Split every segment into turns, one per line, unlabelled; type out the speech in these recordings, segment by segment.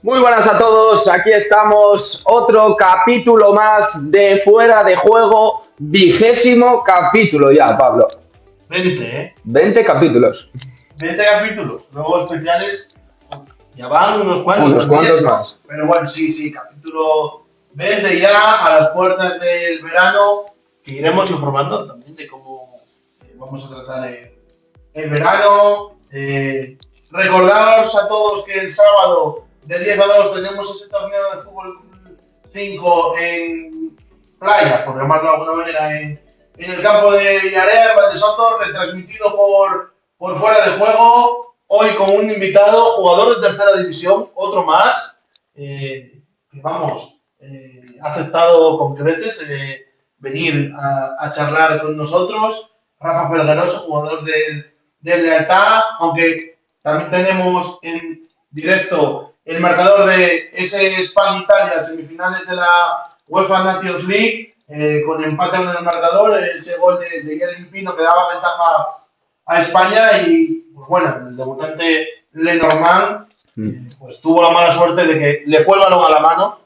Muy buenas a todos, aquí estamos, otro capítulo más de Fuera de Juego, 20º capítulo ya, Pablo.
20, ¿eh?
20 capítulos.
20 capítulos, luego especiales, ya van unos cuantos.
Unos cuantos más.
Pero bueno, sí, capítulo 20 ya, a las puertas del verano, que iremos informando también de cómo vamos a tratar el verano. Recordaros a todos que el sábado de 10 a 2 tenemos ese torneo de fútbol 5 en playa, por llamarlo de alguna manera, en el campo de Villarreal, en Valdesoto, retransmitido por Fuera de Juego, hoy con un invitado, jugador de tercera división, otro más, que ha aceptado con creces venir a charlar con nosotros. Rafa Felgueroso, jugador del Lealtad, aunque también tenemos en directo el marcador de ese España-Italia, semifinales de la UEFA Nations League, con empate en el marcador, ese gol de Jeremy Pino que daba ventaja a España y, pues bueno, el debutante Lenormand pues tuvo la mala suerte de que le fue el balón a la mano.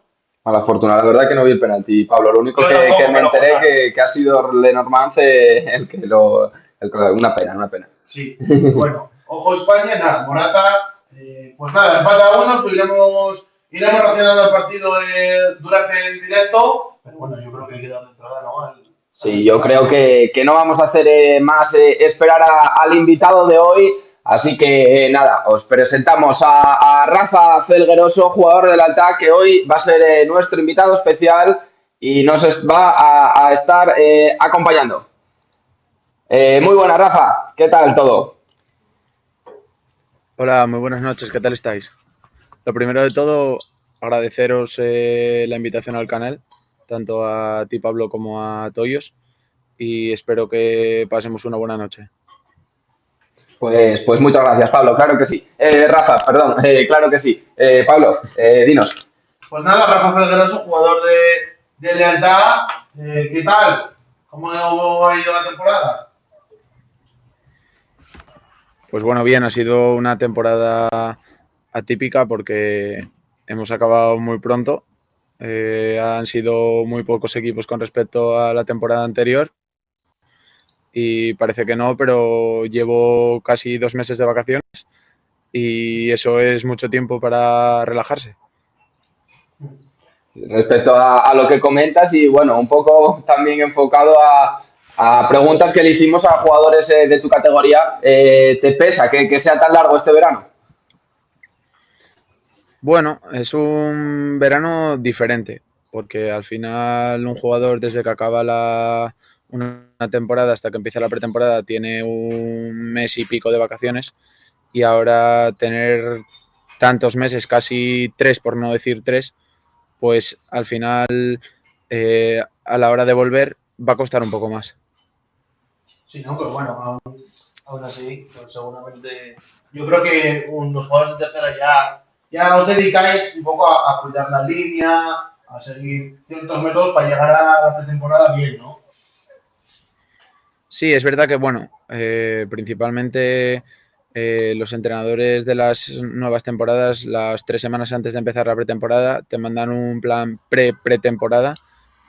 A la fortuna, la verdad que no vi el penalti, Pablo. Lo único que me enteré que ha sido Lenormand el que lo... Una pena.
Sí, bueno, ojo España, nada, Morata... pues nada, empate a 1, iremos reaccionando al partido durante el directo, pero bueno, yo creo que queda una entrada, ¿no? Sí,
yo creo que no vamos a hacer más esperar al invitado de hoy, Así que nada, os presentamos a Rafa Felgueroso, jugador del Alta, que hoy va a ser nuestro invitado especial y va a estar acompañando. Muy buena, Rafa, ¿qué tal todo?
Hola, muy buenas noches, ¿qué tal estáis? Lo primero de todo, agradeceros la invitación al canal, tanto a ti, Pablo, como a Toyos, y espero que pasemos una buena noche.
Pues muchas gracias, Pablo, claro que sí. Rafa, perdón, claro que sí. Pablo, dinos.
Pues nada, Rafa Felgueroso, jugador de Lealtad. ¿Qué tal? ¿Cómo ha ido la temporada?
Pues bueno, bien, ha sido una temporada atípica porque hemos acabado muy pronto. Han sido muy pocos equipos con respecto a la temporada anterior y parece que no, pero llevo casi 2 meses de vacaciones y eso es mucho tiempo para relajarse.
Respecto a lo que comentas y bueno, un poco también enfocado a preguntas que le hicimos a jugadores de tu categoría, ¿te pesa que sea tan largo este verano?
Bueno, es un verano diferente, porque al final un jugador desde que acaba una temporada hasta que empieza la pretemporada tiene un mes y pico de vacaciones y ahora tener tantos meses, casi 3 por no decir 3, pues al final a la hora de volver va a costar un poco más.
Sí, ¿no? Pero bueno, aún así, pues seguramente. Yo creo que los jugadores de tercera ya os dedicáis un poco a cuidar la línea, a seguir ciertos métodos para llegar a la pretemporada bien, ¿no?
Sí, es verdad que, bueno, principalmente los entrenadores de las nuevas temporadas, las 3 semanas antes de empezar la pretemporada, te mandan un plan pretemporada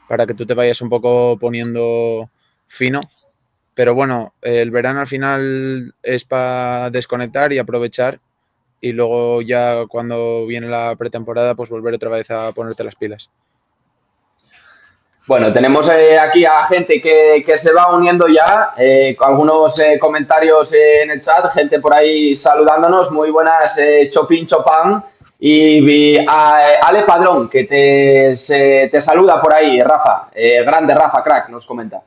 para que tú te vayas un poco poniendo fino. Pero bueno, el verano al final es para desconectar y aprovechar y luego ya cuando viene la pretemporada, pues volver otra vez a ponerte las pilas.
Bueno, tenemos aquí a gente que se va uniendo ya, con algunos comentarios en el chat, gente por ahí saludándonos, muy buenas, Chopin Chopin, y a Ale Padrón, que te saluda por ahí, Rafa, grande Rafa, crack, nos comenta.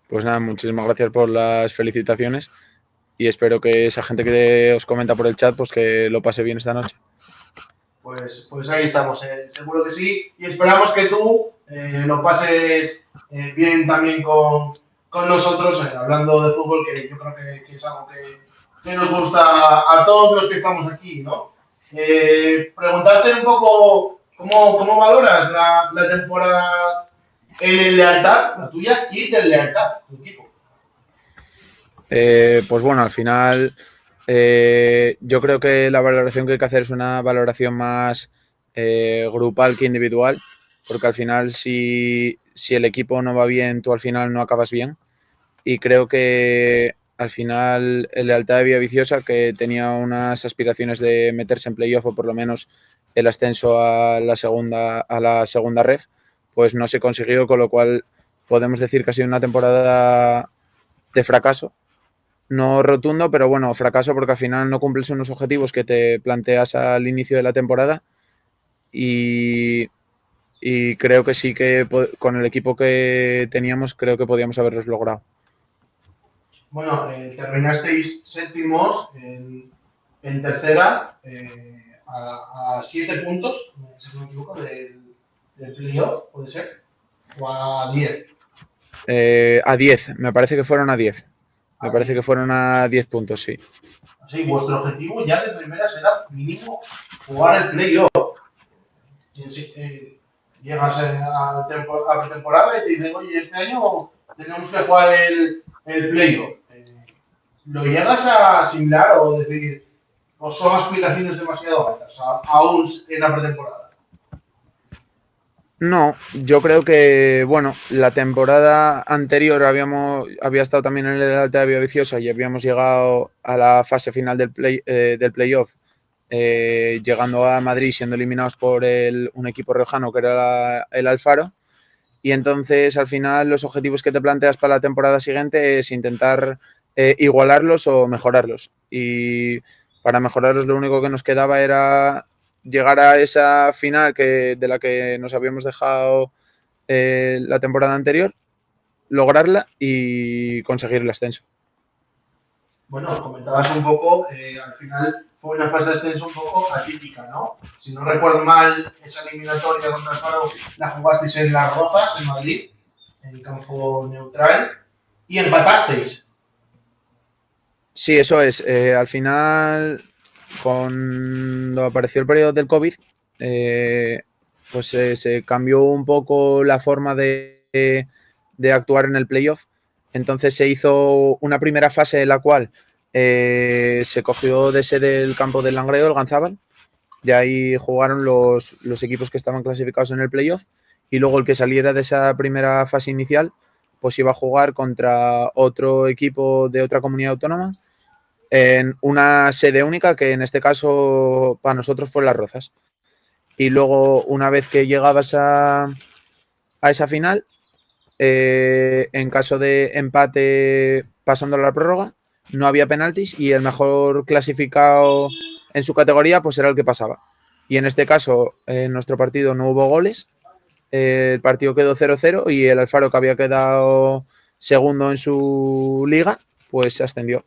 Pues nada, muchísimas gracias por las felicitaciones y espero que esa gente que os comenta por el chat, pues que lo pase bien esta noche.
Pues ahí estamos, seguro que sí. Y esperamos que tú lo pases bien también con nosotros, hablando de fútbol, que yo creo que es algo que nos gusta a todos los que estamos aquí, ¿no? Preguntarte un poco cómo valoras la temporada en el Lealtad, la tuya, y del Lealtad, tu equipo.
Pues bueno, al final yo creo que la valoración que hay que hacer es una valoración más grupal que individual, porque al final si el equipo no va bien, tú al final no acabas bien. Y creo que al final el Lealtad de Villaviciosa, que tenía unas aspiraciones de meterse en playoff o por lo menos el ascenso a la segunda ref, pues no se consiguió, con lo cual podemos decir que ha sido una temporada de fracaso. No rotundo, pero bueno, fracaso porque al final no cumples unos objetivos que te planteas al inicio de la temporada y, y creo que sí que con el equipo que teníamos creo que podíamos haberlos logrado.
Bueno, terminasteis séptimos en tercera, a 7 puntos, si no me equivoco, del playoff, ¿puede ser? ¿O a 10?
A 10, me parece que fueron a 10. Me
A
parece
10.
que fueron a 10 puntos, sí.
Así, vuestro objetivo ya de primera será mínimo jugar el playoff. Llegas a pretemporada y te dicen, oye, este año tenemos que jugar el playoff. ¿Lo llegas a asimilar o decir, o son aspiraciones demasiado altas, aún en la pretemporada?
No, yo creo que, bueno, la temporada anterior había estado también en el Alta de Villaviciosa y habíamos llegado a la fase final del playoff, llegando a Madrid siendo eliminados por un equipo riojano que era el Alfaro. Y entonces al final los objetivos que te planteas para la temporada siguiente es intentar igualarlos o mejorarlos. Y para mejorarlos lo único que nos quedaba era llegar a esa final de la que nos habíamos dejado la temporada anterior, lograrla y conseguir el ascenso.
Bueno, comentabas un poco, al final fue una fase de ascenso un poco atípica, ¿no? Si no recuerdo mal, esa eliminatoria contra el Faro la jugasteis en Las Rozas, en Madrid, en campo neutral, y empatasteis.
Sí, eso es. Al final, cuando apareció el periodo del COVID, pues se cambió un poco la forma de actuar en el playoff. Entonces se hizo una primera fase en la cual se cogió de sede el campo del Langreo, el Ganzábal, de ahí jugaron los equipos que estaban clasificados en el playoff y luego el que saliera de esa primera fase inicial pues iba a jugar contra otro equipo de otra comunidad autónoma en una sede única que en este caso para nosotros fue Las Rozas. Y luego una vez que llegabas a esa final, en caso de empate pasando a la prórroga, no había penaltis y el mejor clasificado en su categoría pues era el que pasaba. Y en este caso, en nuestro partido no hubo goles, el partido quedó 0-0 y el Alfaro, que había quedado segundo en su liga, pues se ascendió.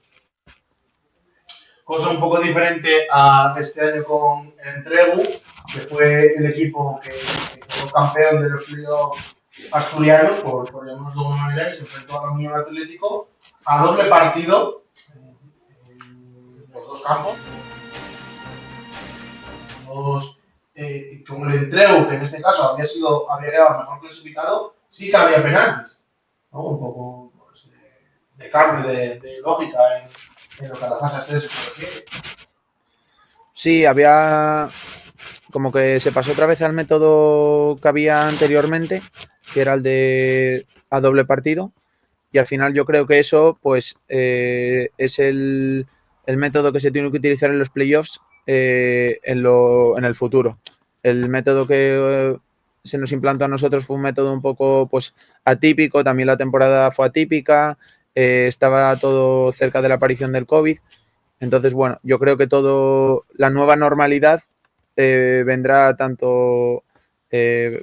Cosa un poco diferente a este año con el Entregu, que fue el equipo que quedó campeón de los playoffs asturianos, por llamarnos de alguna manera, y se enfrentó a la Unión Atlético a doble partido en los dos campos. Como el Entregu, que en este caso había quedado mejor clasificado, sí que había penaltis, ¿no? Un poco pues, de cambio de lógica en lo que a la fase ascenso se refiere.
Sí, había como que se pasó otra vez al método que había anteriormente, que era el de a doble partido, y al final yo creo que eso pues es el método que se tiene que utilizar en los playoffs en el futuro. El método que se nos implantó a nosotros fue un método un poco pues atípico, también la temporada fue atípica, estaba todo cerca de la aparición del COVID. Entonces, bueno, yo creo que todo la nueva normalidad vendrá tanto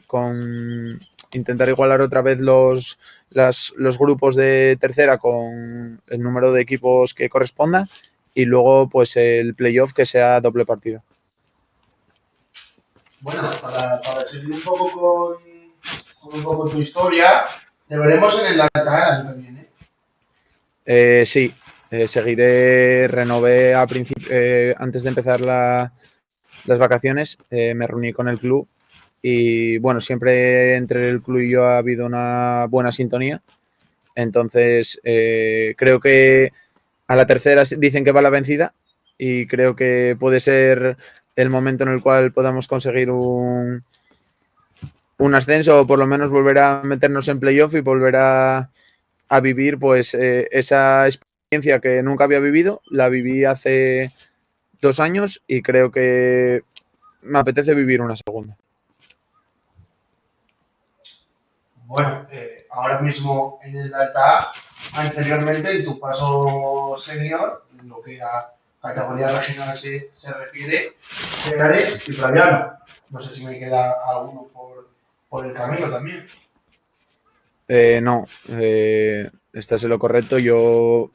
con intentar igualar otra vez los grupos de tercera con el número de equipos que corresponda y luego pues el playoff que sea doble partido.
Bueno, para seguir un poco con un poco tu historia, te veremos en el altar el año que viene.
Sí, seguiré, renové antes de empezar las vacaciones, me reuní con el club y bueno, siempre entre el club y yo ha habido una buena sintonía. Entonces, creo que a la tercera dicen que va la vencida y creo que puede ser el momento en el cual podamos conseguir un ascenso o por lo menos volver a meternos en playoff y volver a vivir pues esa experiencia que nunca había vivido. La viví hace 2 años y creo que me apetece vivir una segunda.
Bueno, ahora mismo en el altar, anteriormente en tu paso senior, en lo que a categorías regionales se refiere, eres italiano. No sé si me queda alguno por el camino también.
No, estás en lo correcto. Yo,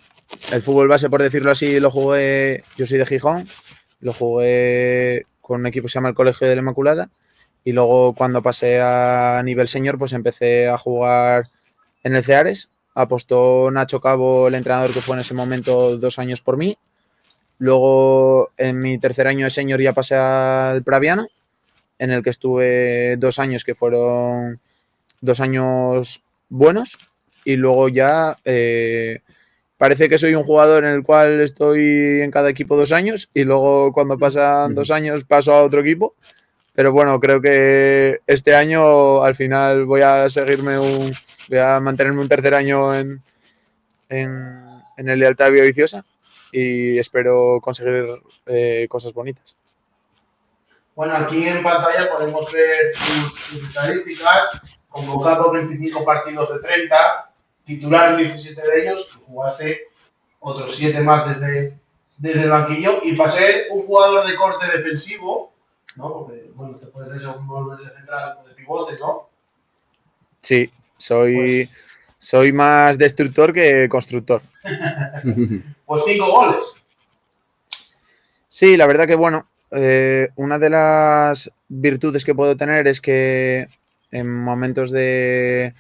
el fútbol base, por decirlo así, lo jugué. Yo soy de Gijón, lo jugué con un equipo que se llama el Colegio de la Inmaculada. Y luego, cuando pasé a nivel senior, pues empecé a jugar en el Ceares. Apostó Nacho Cabo, el entrenador que fue en ese momento, 2 años por mí. Luego, en mi tercer año de senior, ya pasé al Praviano, en el que estuve 2 años, que fueron 2 años buenos y luego ya parece que soy un jugador en el cual estoy en cada equipo 2 años y luego cuando pasan 2 años paso a otro equipo. Pero bueno, creo que este año al final voy a mantenerme un tercer año en el Lealtad Bioviciosa y espero conseguir cosas bonitas.
Bueno, aquí en pantalla podemos ver tus estadísticas, convocado 25 partidos de 30, titular en 17 de ellos, jugaste otros 7 más desde el banquillo, y para ser un jugador de corte defensivo, ¿no? Porque, bueno, te puedes desenvolver de central o de pivote, ¿no?
Sí, soy más destructor que constructor.
Pues 5 goles.
Sí, la verdad que bueno, una de las virtudes que puedo tener es que en momentos de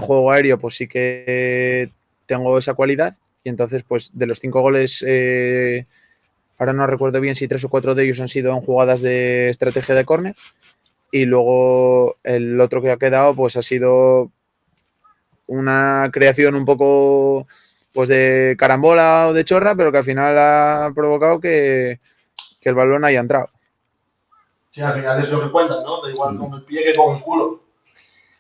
juego aéreo pues sí que tengo esa cualidad y entonces pues de los 5 goles, ahora no recuerdo bien si 3 o 4 de ellos han sido en jugadas de estrategia de córner y luego el otro que ha quedado pues ha sido una creación un poco pues de carambola o de chorra, pero que al final ha provocado que el balón haya entrado.
Sí, al final es lo que cuentan, ¿no? Da igual con el pie que con el culo.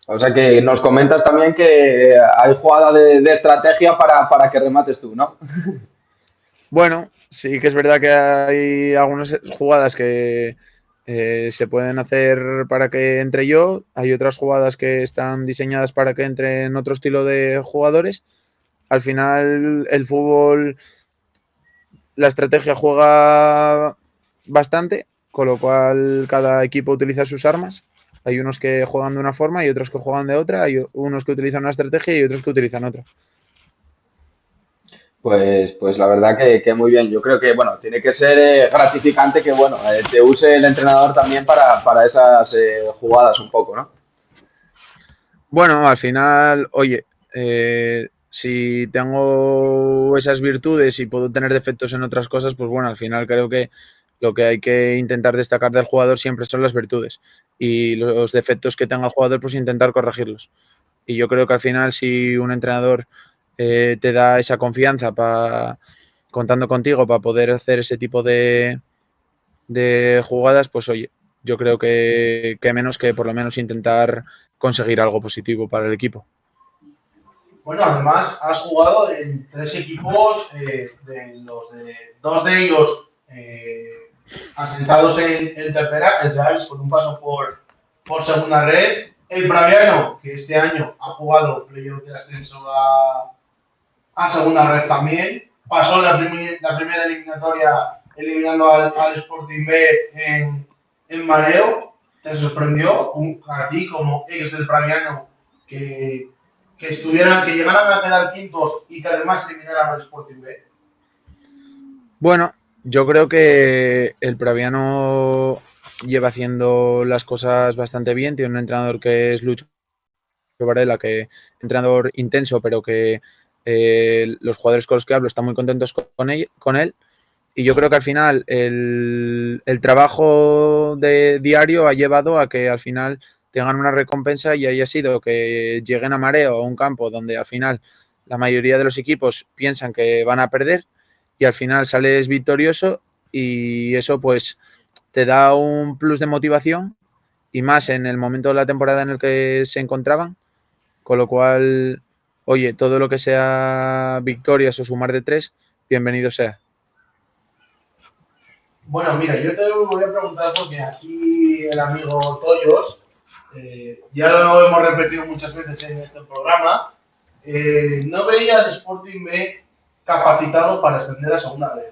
O sea que nos comentas también que hay jugada de estrategia para que remates tú, ¿no?
Bueno, sí que es verdad que hay algunas jugadas que se pueden hacer para que entre yo, hay otras jugadas que están diseñadas para que entren otro estilo de jugadores. Al final el fútbol, la estrategia juega bastante, con lo cual cada equipo utiliza sus armas. Hay unos que juegan de una forma y otros que juegan de otra, hay unos que utilizan una estrategia y otros que utilizan otra.
Pues la verdad que muy bien. Yo creo que, bueno, tiene que ser gratificante que, bueno, te use el entrenador también para esas jugadas un poco, ¿no?
Bueno, al final, oye, si tengo esas virtudes y puedo tener defectos en otras cosas, pues bueno, al final creo que lo que hay que intentar destacar del jugador siempre son las virtudes y los defectos que tenga el jugador, pues intentar corregirlos. Y yo creo que al final si un entrenador te da esa confianza contando contigo para poder hacer ese tipo de jugadas, pues oye, yo creo que menos que por lo menos intentar conseguir algo positivo para el equipo.
Bueno, además has jugado en 3 equipos, dos de ellos asentados en tercera, el Real con un paso por segunda red, el Braviano, que este año ha jugado playoff de ascenso a segunda red también, pasó la primera eliminatoria eliminando al Sporting B en Mareo, te sorprendió a ti como ex del Braviano que llegaran a quedar quintos y que además eliminaran al Sporting B.
Bueno, yo creo que el Praviano lleva haciendo las cosas bastante bien. Tiene un entrenador que es Lucho Varela, que entrenador intenso, pero que los jugadores con los que hablo están muy contentos con él. Y yo creo que al final el trabajo de diario ha llevado a que al final tengan una recompensa y haya sido que lleguen a Mareo, a un campo donde al final la mayoría de los equipos piensan que van a perder y al final sales victorioso y eso pues te da un plus de motivación y más en el momento de la temporada en el que se encontraban, con lo cual, oye, todo lo que sea victorias o sumar de 3, bienvenido sea.
Bueno, mira, yo te voy a preguntar porque aquí el amigo Toyos, ya lo hemos repetido muchas veces en este programa, no veía al Sporting B capacitado para ascender a segunda red.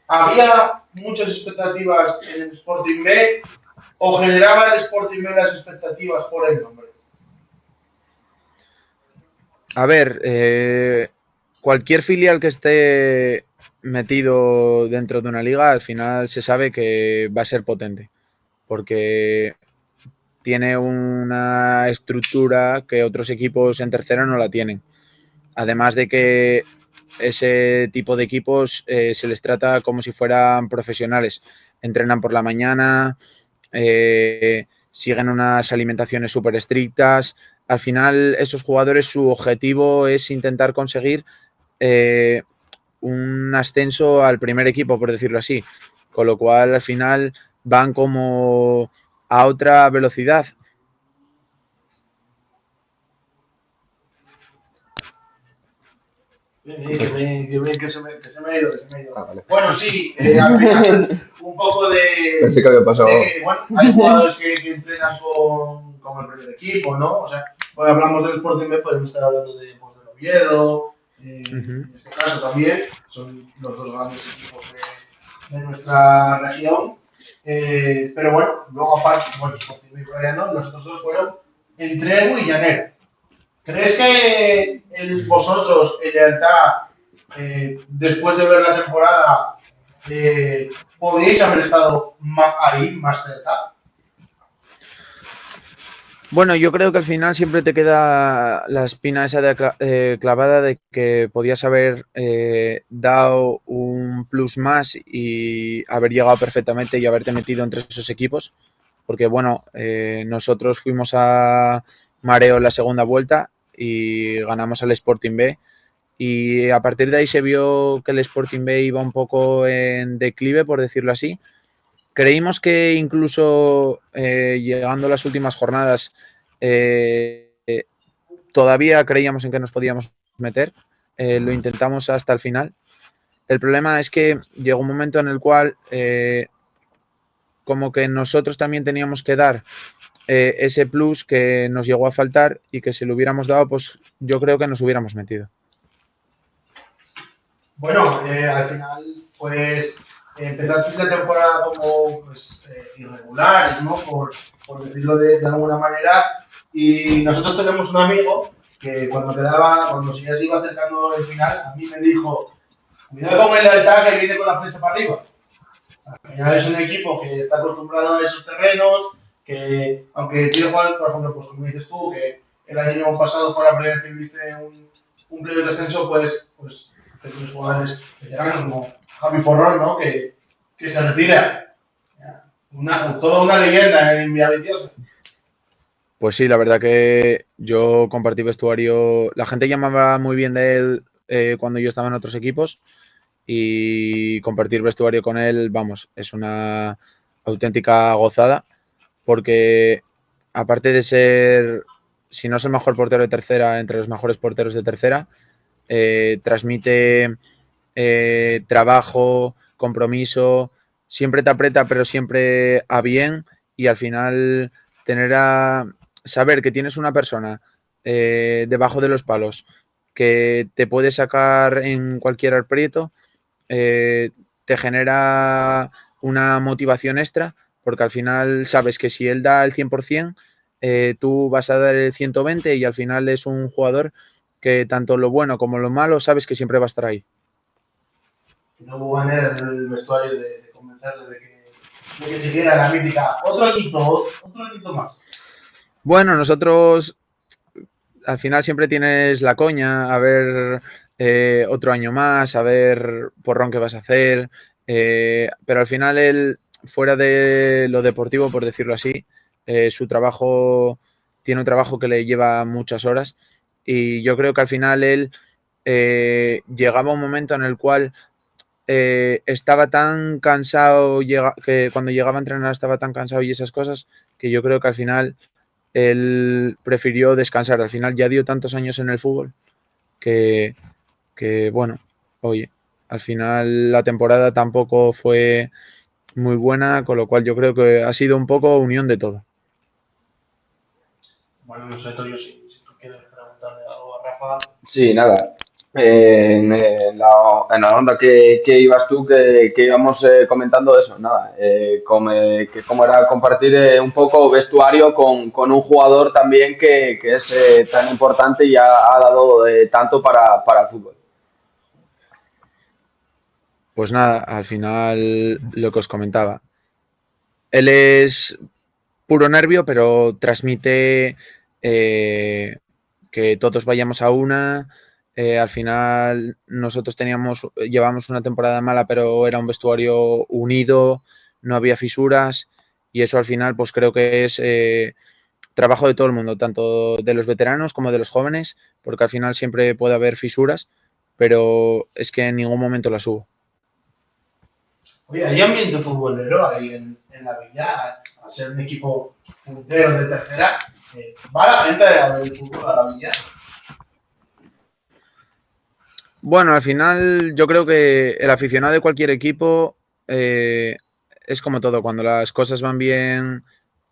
¿Había muchas expectativas en el Sporting B o generaba el Sporting B las expectativas por el nombre?
A ver, cualquier filial que esté metido dentro de una liga, al final se sabe que va a ser potente, porque tiene una estructura que otros equipos en tercera no la tienen. Además de que ese tipo de equipos se les trata como si fueran profesionales. Entrenan por la mañana, siguen unas alimentaciones súper estrictas. Al final, esos jugadores, su objetivo es intentar conseguir eh, un ascenso al primer equipo, por decirlo así. Con lo cual, al final, van como a otra velocidad.
Que se me ha ido, que se me ha ido.
Ah, vale.
Bueno, sí, al final un poco
Pensé que había pasado.
que bueno, hay jugadores que entrenan con el primer equipo, ¿no? O sea, hoy hablamos del Sporting B, podemos estar hablando de Oviedo, En este caso también, son los dos grandes equipos de nuestra región. Pero bueno, luego aparte, bueno, Sporting y Floriano, los otros dos fueron Entregu y Llanera. ¿Crees que vosotros, en lealtad, después de ver la temporada, podríais haber estado ahí, más cerca?
Bueno, yo creo que al final siempre te queda la espina esa clavada de que podías haber dado un plus más y haber llegado perfectamente y haberte metido entre esos equipos. Porque bueno, nosotros fuimos a Mareo en la segunda vuelta y ganamos al Sporting B. Y a partir de ahí se vio que el Sporting B iba un poco en declive, por decirlo así. Creímos que incluso llegando a las últimas jornadas eh, todavía creíamos en que nos podíamos meter. Lo intentamos hasta el final. El problema es que llegó un momento en el cual como que nosotros también teníamos que dar ese plus que nos llegó a faltar y que si lo hubiéramos dado, pues yo creo que nos hubiéramos metido.
Bueno, al final, pues empezaste la temporada como pues, irregulares, ¿no? Por decirlo de alguna manera. Y nosotros tenemos un amigo que cuando ya se iba acercando el final, a mí me dijo, cuidado con el lealtad que viene con la flecha para arriba. Al final es un equipo que está acostumbrado a esos terrenos, que aunque tiene jugar, por ejemplo, pues como dices tú, que el año pasado fue la primera vez que viste un playoff de ascenso, pues tienes jugadores veteranos como Javi Porrón, ¿no? Que se retira. Toda una leyenda en Villaviciosa.
Pues sí, la verdad que yo compartí vestuario. La gente llamaba muy bien de él cuando yo estaba en otros equipos y compartir vestuario con él, vamos, es una auténtica gozada porque aparte de ser, si no es el mejor portero de tercera, entre los mejores porteros de tercera, transmite trabajo, compromiso, siempre te aprieta, pero siempre a bien y al final tener a saber que tienes una persona debajo de los palos que te puede sacar en cualquier aprieto, te genera una motivación extra porque al final sabes que si él da el 100%, tú vas a dar el 120 y al final es un jugador que tanto lo bueno como lo malo sabes que siempre va a estar ahí.
No hubo manera del vestuario de convencerle de que siguiera la mítica. Otro añito más.
Bueno, nosotros al final siempre tienes la coña, a ver otro año más, a ver porrón qué vas a hacer, pero al final él, fuera de lo deportivo, por decirlo así, su trabajo tiene un trabajo que le lleva muchas horas y yo creo que al final él llegaba un momento en el cual estaba tan cansado, que cuando llegaba a entrenar estaba tan cansado y esas cosas, que yo creo que al final él prefirió descansar. Al final ya dio tantos años en el fútbol que, bueno, oye, al final la temporada tampoco fue muy buena, con lo cual yo creo que ha sido un poco unión de todo.
Bueno, no sé, Toyo, si tú quieres preguntarle algo a Rafa.
Sí, nada. En la onda que ibas tú, que íbamos comentando eso, nada. Que cómo era compartir un poco vestuario con un jugador también que es tan importante y ha dado tanto para el fútbol.
Pues nada, al final lo que os comentaba. Él es puro nervio, pero transmite que todos vayamos a una. Al final nosotros llevamos una temporada mala, pero era un vestuario unido, no había fisuras y eso al final pues creo que es trabajo de todo el mundo, tanto de los veteranos como de los jóvenes, porque al final siempre puede haber fisuras, pero es que en ningún momento las hubo.
Oye, hay ambiente futbolero ahí en la villa, a ser un equipo puntero de tercera. ¿Va la gente a ver el fútbol a la villa?
Bueno, al final yo creo que el aficionado de cualquier equipo es como todo, cuando las cosas van bien,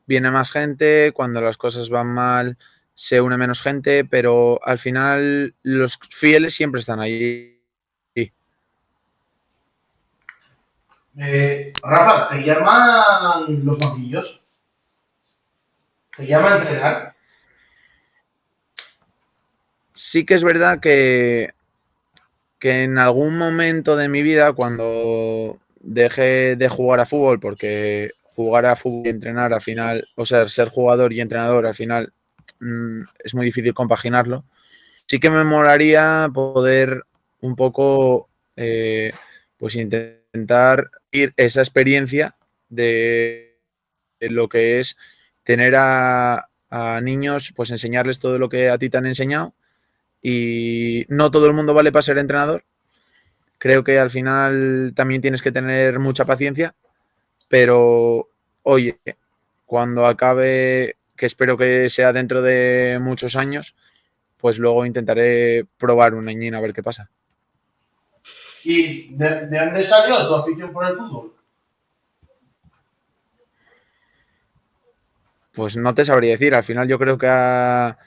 viene más gente, cuando las cosas van mal, se une menos gente, pero al final los fieles siempre están ahí.
Rafa, ¿te llaman los banquillos? ¿Te llaman a entrenar?
Sí que es verdad que en algún momento de mi vida, cuando dejé de jugar a fútbol, porque jugar a fútbol y entrenar al final, o sea, ser jugador y entrenador al final es muy difícil compaginarlo, sí que me molaría poder un poco, pues intentar ir esa experiencia de lo que es tener a niños, pues enseñarles todo lo que a ti te han enseñado y no todo el mundo vale para ser entrenador. Creo que al final también tienes que tener mucha paciencia, pero oye, cuando acabe, que espero que sea dentro de muchos años, pues luego intentaré probar un añín a ver qué pasa.
¿Y de dónde salió tu afición por el fútbol?
Pues no te sabría decir, al final yo creo que a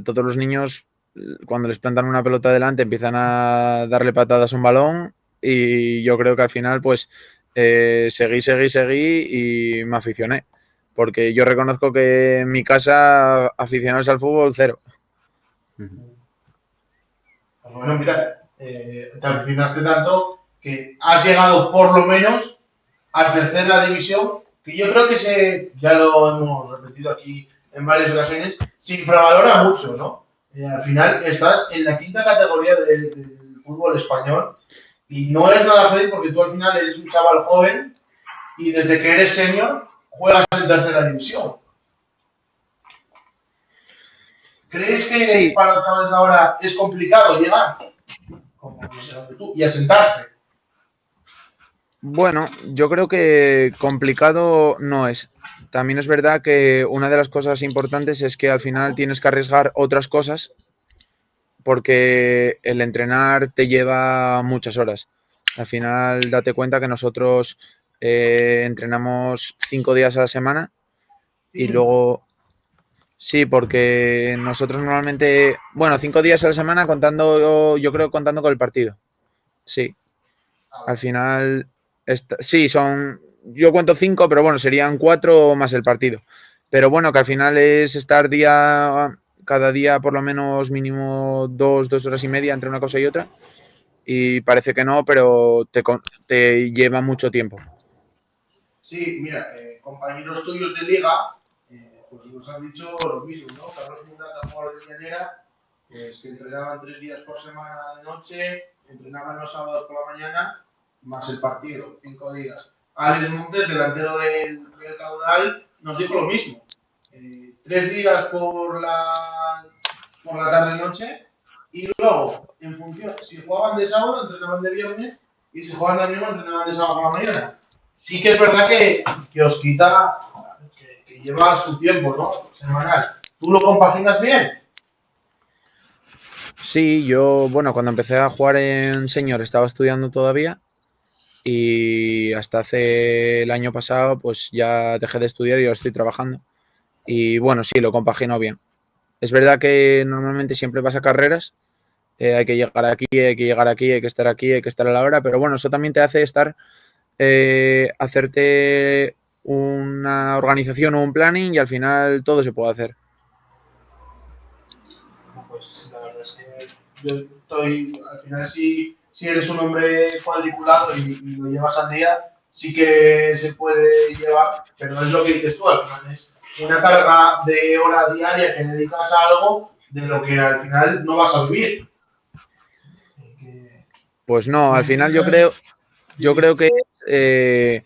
todos los niños cuando les plantan una pelota delante empiezan a darle patadas a un balón y yo creo que al final pues seguí y me aficioné. Porque yo reconozco que en mi casa aficionados al fútbol cero.
Pues bueno, mira, te aficionaste tanto que has llegado por lo menos a tercera división, que yo creo que ya lo hemos repetido aquí en varias ocasiones, se infravalora mucho, ¿no? Al final estás en la quinta categoría del fútbol español y no es nada fácil porque tú al final eres un chaval joven y desde que eres senior juegas en tercera división. ¿Crees que
Sí,
para los chavales de ahora es complicado llegar? Como no sé, donde tú, y asentarse.
bueno, yo creo que complicado no es. También es verdad que una de las cosas importantes es que al final tienes que arriesgar otras cosas porque el entrenar te lleva muchas horas. Al final, date cuenta que nosotros entrenamos 5 días a la semana y
Cinco.
luego, sí, porque nosotros normalmente, bueno, 5 días a la semana contando, yo creo contando con el partido. Sí,
Ah,
al
vale.
final, sí, yo cuento 5, pero bueno, serían 4 más el partido. Pero bueno, que al final es estar cada día por lo menos mínimo 2 horas y media entre una cosa y otra. Y parece que no, pero te lleva mucho tiempo.
Sí, mira, compañeros tuyos de liga, pues nos han dicho lo mismo, ¿no? Carlos Mundata, jugador de Llanera, pues que entrenaban 3 días por semana de noche, entrenaban los sábados por la mañana, más el partido, 5 días. Alex Montes, delantero del Caudal, nos dijo lo mismo. 3 días por la tarde-noche y luego, en función, si jugaban de sábado, entrenaban de viernes y si jugaban de domingo, entrenaban de sábado por la mañana. Sí que es verdad que os quita, que lleva su tiempo, ¿no? Semanal. ¿Tú lo compaginas bien?
Sí, yo, bueno, cuando empecé a jugar en senior estaba estudiando todavía y hasta hace el año pasado pues ya dejé de estudiar y ahora estoy trabajando. Y bueno, sí, lo compagino bien. Es verdad que normalmente siempre vas a carreras, hay que llegar aquí, hay que llegar aquí, hay que estar aquí, hay que estar a la hora, pero bueno, eso también te hace hacerte una organización o un planning y al final todo se puede hacer.
Pues la verdad es que yo estoy, al final si eres un hombre cuadriculado y lo llevas al día, sí que se puede llevar, pero es lo que dices tú, al final es una carga de hora diaria que dedicas a algo de lo que al final no vas a vivir. Que
Pues no, al final yo
necesitas,
creo,
sí,
yo creo
sí.
que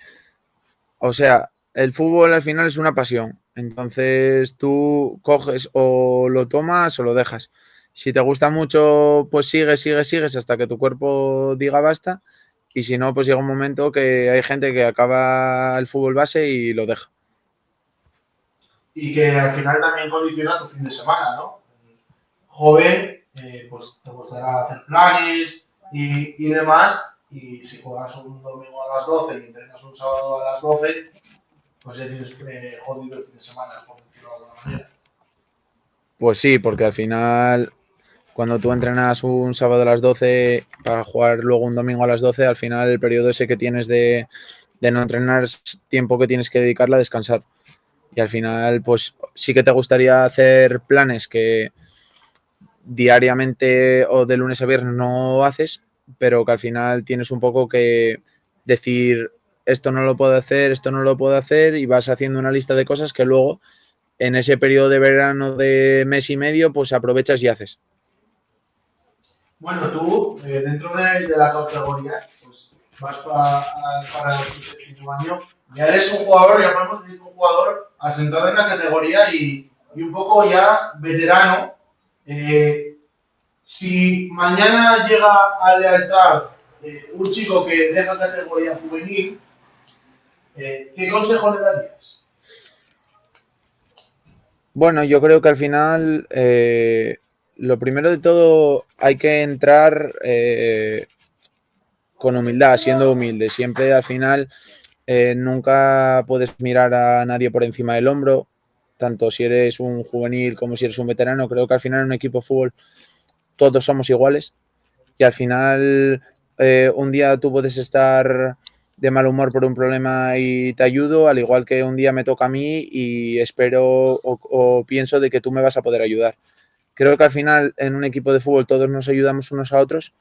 o sea, el fútbol al final es una pasión. Entonces tú coges o lo tomas o lo dejas. Si te gusta mucho, pues sigues hasta que tu cuerpo diga basta. Y si no, pues llega un momento que hay gente que acaba el fútbol base y lo deja.
Y que al final también condiciona tu fin de semana, ¿no? Joven, pues te gustará hacer planes y demás, y si juegas un domingo a las 12 y entrenas un sábado a las 12, pues ya tienes jodido el fin de semana, por decirlo de alguna manera.
Pues sí, porque al final, cuando tú entrenas un sábado a las 12 para jugar luego un domingo a las 12, al final el periodo ese que tienes de no entrenar es tiempo que tienes que dedicarle a descansar. Y al final, pues sí que te gustaría hacer planes que diariamente o de lunes a viernes no haces, pero que al final tienes un poco que decir esto no lo puedo hacer, esto no lo puedo hacer y vas haciendo una lista de cosas que luego en ese periodo de verano de mes y medio pues aprovechas y haces.
Bueno, tú, dentro de la categoría, pues vas para tu séptimo año, ya eres un jugador, ya podemos decir un jugador asentado en la categoría y un poco ya veterano. Eh, si mañana llega a Lealtad un chico que deja categoría juvenil, ¿qué consejo le darías?
Bueno, yo creo que al final lo primero de todo hay que entrar con humildad, siendo humilde. Siempre al final nunca puedes mirar a nadie por encima del hombro, tanto si eres un juvenil como si eres un veterano. Creo que al final en un equipo de fútbol todos somos iguales y al final un día tú puedes estar de mal humor por un problema y te ayudo, al igual que un día me toca a mí y espero o pienso de que tú me vas a poder ayudar. Creo que al final en un equipo de fútbol todos nos ayudamos unos a otros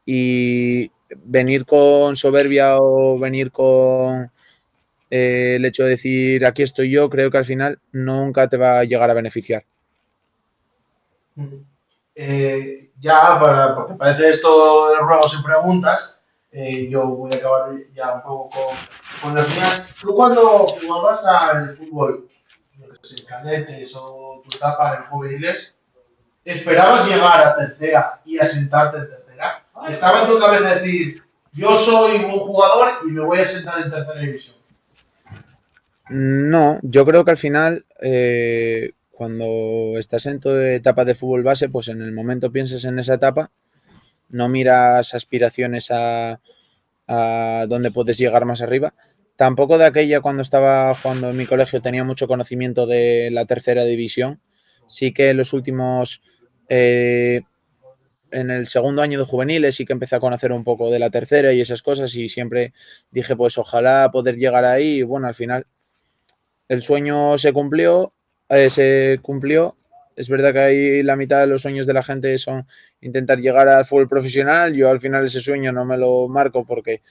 y venir con soberbia o venir con el hecho de decir aquí estoy yo, creo que al final nunca te va a llegar a beneficiar.
Ya, porque parece esto de ruegos y preguntas, yo voy a acabar ya un poco con las mías. Tú cuando jugabas al fútbol, yo que sé, cadetes o tu etapa en juveniles, ¿esperabas llegar a tercera y asentarte en tercera? ¿Estaba en tu cabeza decir, yo soy un jugador y me voy a sentar en tercera división?
No, yo creo que al final, cuando estás en tu etapa de fútbol base, pues en el momento piensas en esa etapa, no miras aspiraciones a dónde puedes llegar más arriba. Tampoco de aquella cuando estaba jugando en mi colegio tenía mucho conocimiento de la tercera división. Sí que en los últimos, en el segundo año de juveniles sí que empecé a conocer un poco de la tercera y esas cosas y siempre dije pues ojalá poder llegar ahí y bueno, al final el sueño se cumplió. Es verdad que ahí la mitad de los sueños de la gente son intentar llegar al fútbol profesional. Yo al final ese sueño no me lo marco porque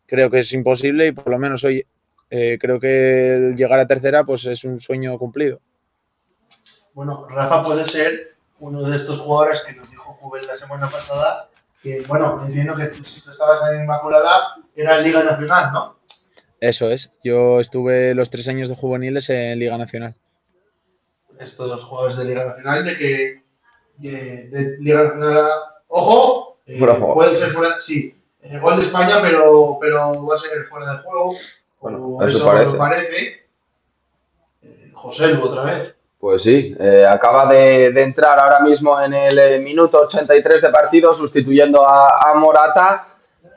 creo que es imposible y por lo menos hoy creo que el llegar a tercera pues es un sueño cumplido.
Bueno, Rafa puede ser uno de estos jugadores que nos dijo Jubel la semana pasada, que, bueno, entiendo que tú, si tú estabas en Inmaculada, era en Liga Nacional, ¿no?
Eso es. Yo estuve los 3 años de juveniles en Liga Nacional.
Estos jugadores de Liga Nacional, de Liga Nacional, ojo,
Bro.
puede ser fuera, sí, gol de España, pero va a ser fuera de juego,
Bueno,
o
eso
eso
parece.
parece. José Lu otra vez.
Pues sí, acaba de entrar ahora mismo en el minuto 83 de partido sustituyendo a Morata.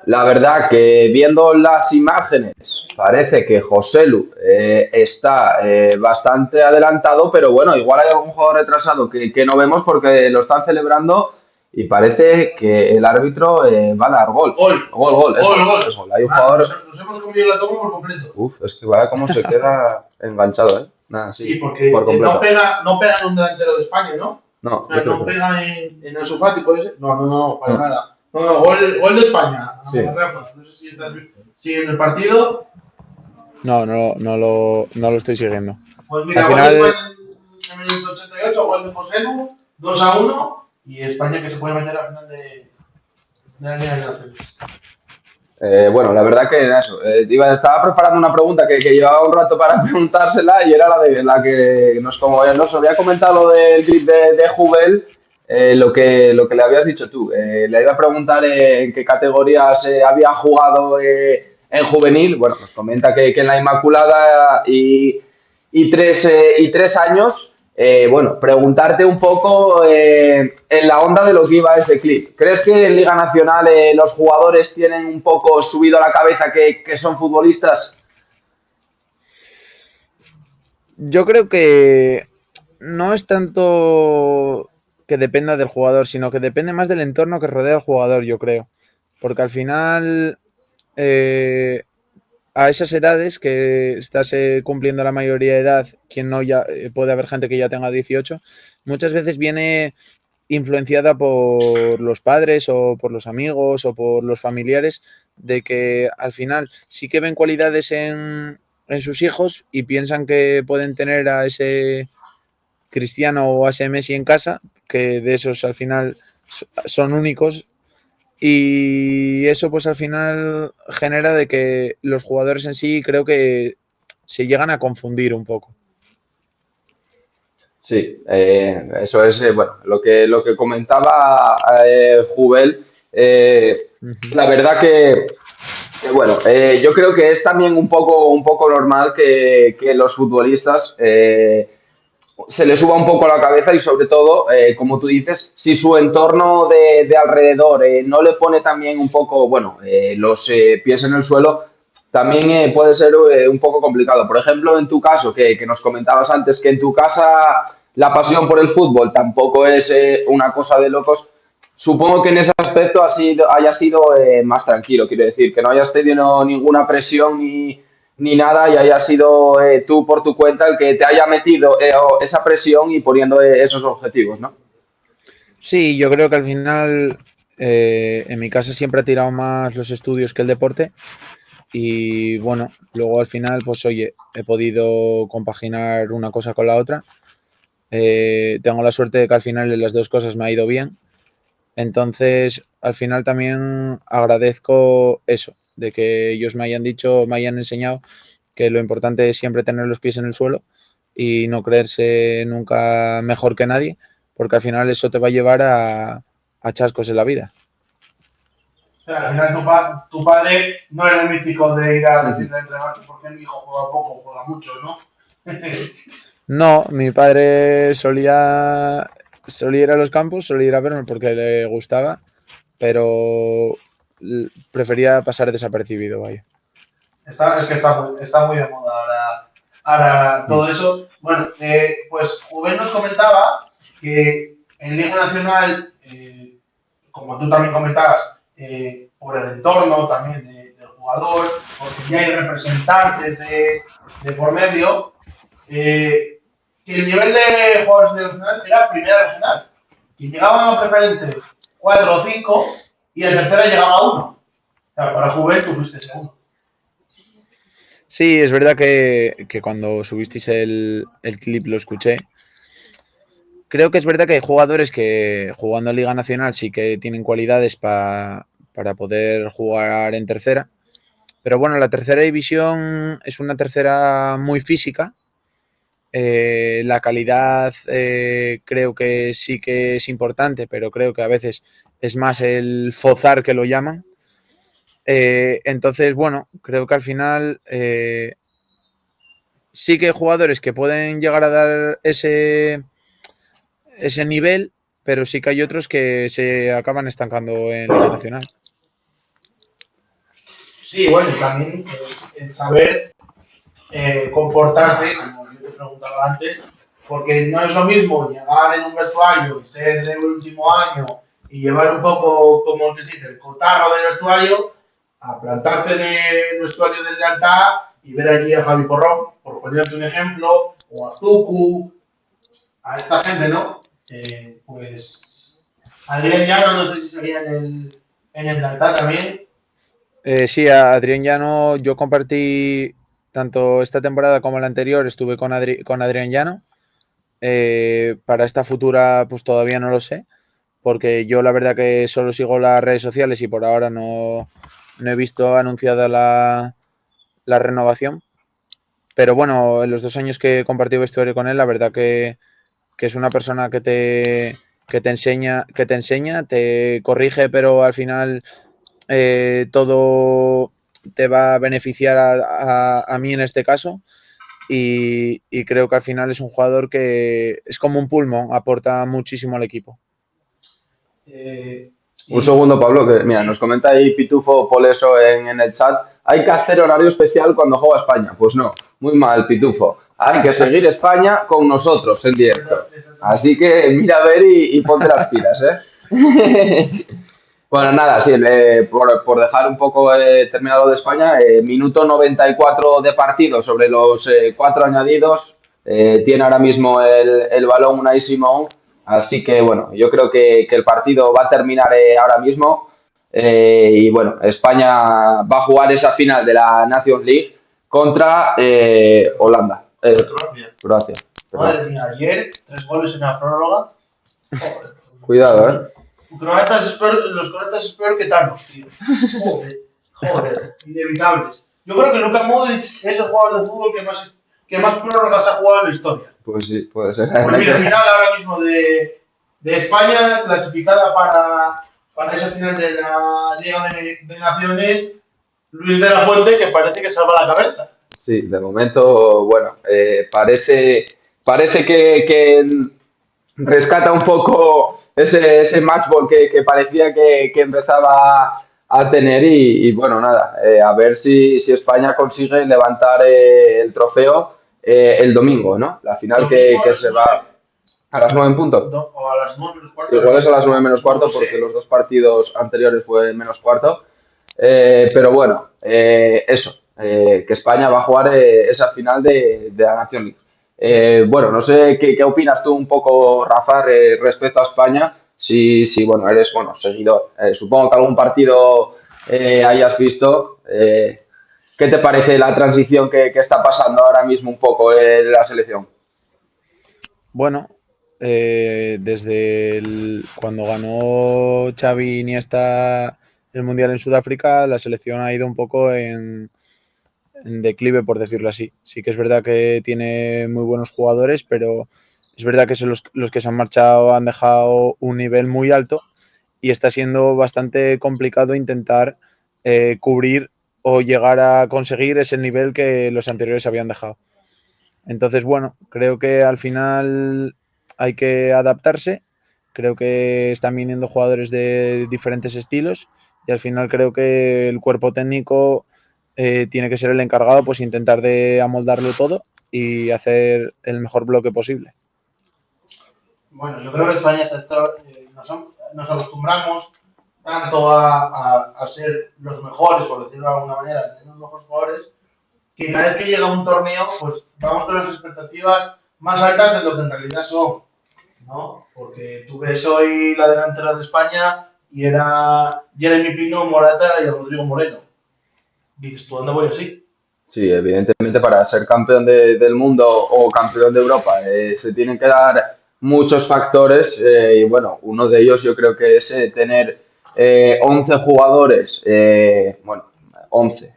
La verdad que viendo las imágenes parece que Joselu está bastante adelantado, pero bueno, igual hay algún jugador retrasado que no vemos porque lo están celebrando y parece que el árbitro va a dar gol.
Gol,
Gol, gol, es
gol,
gol,
gol.
es gol. Hay un
Ah,
jugador.
nos hemos comido la toma por completo.
Uf, es que vaya cómo se queda enganchado, ¿eh? Nada,
Sí,
sí,
porque
por completo.
no pega en un delantero de España, ¿no?
No,
O
yo
sea,
creo
no
que no.
pega en Ansu Fati, ¿puede ser? No, para
No.
nada. No, gol de España,
Sí.
Rafa. No sé si estás en el partido.
No, no lo estoy siguiendo.
Pues
Al
mira, gol de
final,
España en el minuto 88, gol de Joselu, 2-1, y España que se puede meter a final de la Liga de Naciones.
Bueno, la verdad que eso, estaba preparando una pregunta que llevaba un rato para preguntársela y era la que como nos había comentado lo del clip de Jubel, lo que le habías dicho tú. Le iba a preguntar en qué categorías había jugado en juvenil. Bueno, nos comenta que en la Inmaculada y tres años. Bueno, preguntarte un poco en la onda de lo que iba ese clip. ¿Crees que en Liga Nacional los jugadores tienen un poco subido a la cabeza que son futbolistas?
yo creo que no es tanto que dependa del jugador, sino que depende más del entorno que rodea al jugador, yo creo. Porque al final, a esas edades que estás cumpliendo la mayoría de edad, quien no ya puede haber gente que ya tenga 18, muchas veces viene influenciada por los padres o por los amigos o por los familiares, de que al final sí que ven cualidades en sus hijos y piensan que pueden tener a ese Cristiano o a ese Messi en casa, que de esos al final son únicos, y eso pues al final genera de que los jugadores en sí creo que se llegan a confundir un poco.
Sí, eso es bueno, lo que comentaba Jubel. La verdad que, bueno, yo creo que es también un poco normal que los futbolistas se le suba un poco la cabeza y sobre todo, como tú dices, si su entorno de alrededor no le pone también un poco, bueno, los pies en el suelo, también puede ser un poco complicado. Por ejemplo, en tu caso, que nos comentabas antes que en tu casa la pasión por el fútbol tampoco es una cosa de locos, supongo que en ese aspecto haya sido más tranquilo, quiero decir, que no hayas tenido ninguna presión ni nada y haya sido tú por tu cuenta el que te haya metido esa presión y poniendo esos objetivos, ¿no?
Sí, yo creo que al final en mi casa siempre ha tirado más los estudios que el deporte y bueno, luego al final pues oye, he podido compaginar una cosa con la otra. Tengo la suerte de que al final en las dos cosas me ha ido bien. Entonces, al final también agradezco eso, de que ellos me hayan dicho, me hayan enseñado que lo importante es siempre tener los pies en el suelo y no creerse nunca mejor que nadie, porque al final eso te va a llevar a chascos en la vida.
O sea, al final tu padre no era el mítico de ir a
Ujú.
decirle a entrenarte porque mi hijo juega poco, juega mucho, ¿no?
No, mi padre solía ir a los campos, solía ir a verme porque le gustaba, pero prefería pasar desapercibido, vaya.
Es que está muy de moda ahora
Mm.
todo eso. Bueno, pues Juven nos comentaba que en Liga Nacional, como tú también comentabas, por el entorno también del jugador, porque ya hay representantes de por medio, que el nivel de jugadores de nacional era primera regional. Y llegaban a preferente 4 o 5 y a tercera llegaba uno. O sea, para Juven tú fuiste segundo.
Sí, es verdad que cuando subisteis el clip lo escuché. Creo que es verdad que hay jugadores que jugando en Liga Nacional sí que tienen cualidades para poder jugar en tercera. Pero bueno, la tercera división es una tercera muy física. La calidad creo que sí que es importante, pero creo que a veces es más el fozar que lo llaman. Entonces, bueno, creo que al final sí que hay jugadores que pueden llegar a dar ese nivel, pero sí que hay otros que se acaban estancando en Liga Nacional.
Sí, bueno, y también el saber comportarse, como yo te preguntaba antes, porque no es lo mismo llegar en un vestuario y ser del último año y llevar un poco, como te dice, el cotarro del vestuario, a plantarte en el vestuario del lealtad y ver allí a Javi Porrón, por ponerte un ejemplo, o a Zucu, a esta gente, ¿no? Pues Adrián Llano, no sé si sería en el lealtad también.
Sí, a Adrián Llano, yo compartí tanto esta temporada como la anterior, estuve con Adrián Llano. Para esta futura, pues todavía no lo sé, porque yo la verdad que solo sigo las redes sociales y por ahora no he visto anunciada la renovación. Pero bueno, en los 2 años que he compartido vestuario con él, la verdad que es una persona que te enseña, te corrige, pero al final todo te va a beneficiar a mí en este caso. Y creo que al final es un jugador que es como un pulmón, aporta muchísimo al equipo.
Eh,
Un
y
segundo, Pablo, que mira, nos
sí,
comenta ahí Pitufo Poleso en el chat. Hay que hacer horario especial cuando juega España. Pues no, muy mal, Pitufo. hay que seguir España con nosotros en directo. Así que mira a ver y ponte las pilas, ¿eh? Bueno, nada, sí, por dejar un poco terminado de España, minuto 94 de partido sobre los 4 añadidos. Tiene ahora mismo el balón Unai Simón. Así que, bueno, yo creo que el partido va a terminar ahora mismo. Y bueno, España va a jugar esa final de la Nations League contra Holanda.
Croacia.
Croacia.
Madre
Perdón.
mía, ayer 3 goles en la prórroga. Joder.
Cuidado, ¿eh?
Los croatas es peor que Thanos, tío. Joder, inevitables. Yo creo que Luka Modric es el jugador de fútbol que más prórrogas ha jugado en la historia.
Pues sí, puede ser.
Porque mira, final ahora mismo de España, clasificada para esa final de la Liga de Naciones, Luis de la Fuente, que parece que salva la cabeza.
Sí, de momento, bueno, parece que rescata un poco ese matchball que parecía que empezaba a tener y bueno, nada, a ver si España consigue levantar el trofeo el domingo, ¿no? La final que se va a las 9 en punto.
No, o a las 9 menos cuarto.
Igual es a las 9 menos cuarto porque los dos partidos anteriores fue menos cuarto. Pero bueno, eso, que España va a jugar esa final de la Nación League. Bueno, no sé qué opinas tú un poco, Rafa, respecto a España. Si bueno, eres bueno seguidor. Supongo que algún partido hayas visto. ¿Qué te parece la transición que está pasando ahora mismo un poco en la selección?
Bueno, cuando ganó Xavi Iniesta el Mundial en Sudáfrica, la selección ha ido un poco en declive, por decirlo así. Sí que es verdad que tiene muy buenos jugadores, pero es verdad que son los que se han marchado han dejado un nivel muy alto y está siendo bastante complicado intentar cubrir o llegar a conseguir ese nivel que los anteriores habían dejado. Entonces, bueno, creo que al final hay que adaptarse. Creo que están viniendo jugadores de diferentes estilos y al final creo que el cuerpo técnico tiene que ser el encargado, pues intentar de amoldarlo todo y hacer el mejor bloque posible.
Bueno, yo creo que España nos acostumbramos tanto a ser los mejores, por decirlo de alguna manera, a tener los mejores jugadores, que cada vez que llega un torneo, pues vamos con las expectativas más altas de lo que en realidad son, ¿no? Porque tú ves hoy la delantera de España y era Jeremy Pino, Morata y Rodrigo Moreno. Dices, ¿tú dónde voy así?
Sí, evidentemente para ser campeón del mundo o campeón de Europa se tienen que dar muchos factores y bueno, uno de ellos yo creo que es tener 11 jugadores, bueno, 11,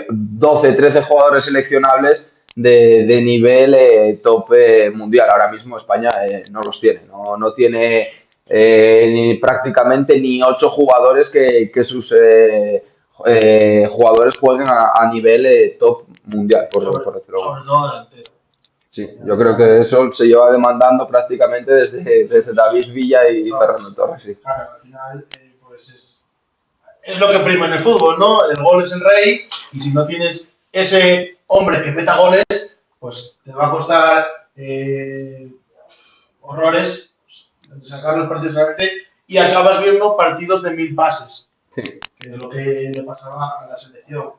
12, 13 jugadores seleccionables de nivel top mundial. Ahora mismo España no los tiene, no tiene prácticamente ni 8 jugadores que sus jugadores jueguen a nivel top mundial, por decirlo.
Sobre todo delantero.
Sí, yo creo que eso se lleva demandando prácticamente desde David Villa y Fernando Torres. Sí.
Claro, al final, pues es lo que prima en el fútbol, ¿no? El gol es el rey y si no tienes ese hombre que meta goles, pues te va a costar horrores sacar los partidos adelante y acabas viendo partidos de 1000 pases,
Sí.
que es lo que le pasaba a la selección.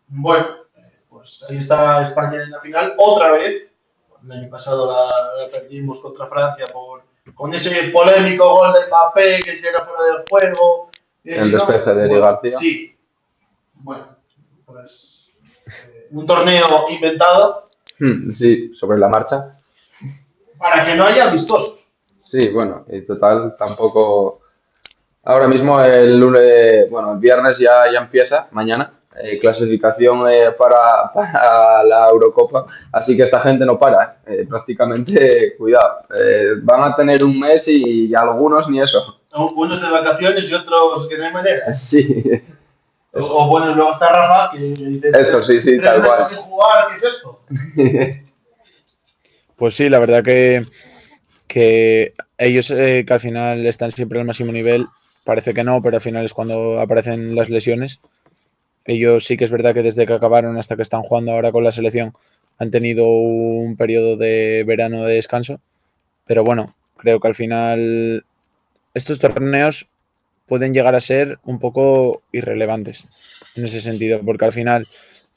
Bueno, pues ahí está España en la final, otra vez. El año pasado la perdimos contra Francia con ese polémico gol de Mbappé que se era fuera del juego.
El despeje de Eric García.
Sí. Bueno, pues un torneo inventado.
Sí, sobre la marcha.
Para que no haya amistosos.
Sí, bueno, y total tampoco. Ahora mismo el viernes ya empieza, mañana, clasificación para la Eurocopa, así que esta gente no para, prácticamente, cuidado, van a tener un mes y algunos ni eso.
Unos de vacaciones y otros que no hay manera.
Sí.
O bueno, luego está Rafa que dice,
Eso, sí,
3
tal
meses
cual.
sin jugar, ¿qué es esto?
Pues sí, la verdad que ellos que al final están siempre al máximo nivel, parece que no, pero al final es cuando aparecen las lesiones. Ellos sí que es verdad que desde que acabaron hasta que están jugando ahora con la selección han tenido un periodo de verano de descanso, pero bueno, creo que al final estos torneos pueden llegar a ser un poco irrelevantes en ese sentido, porque al final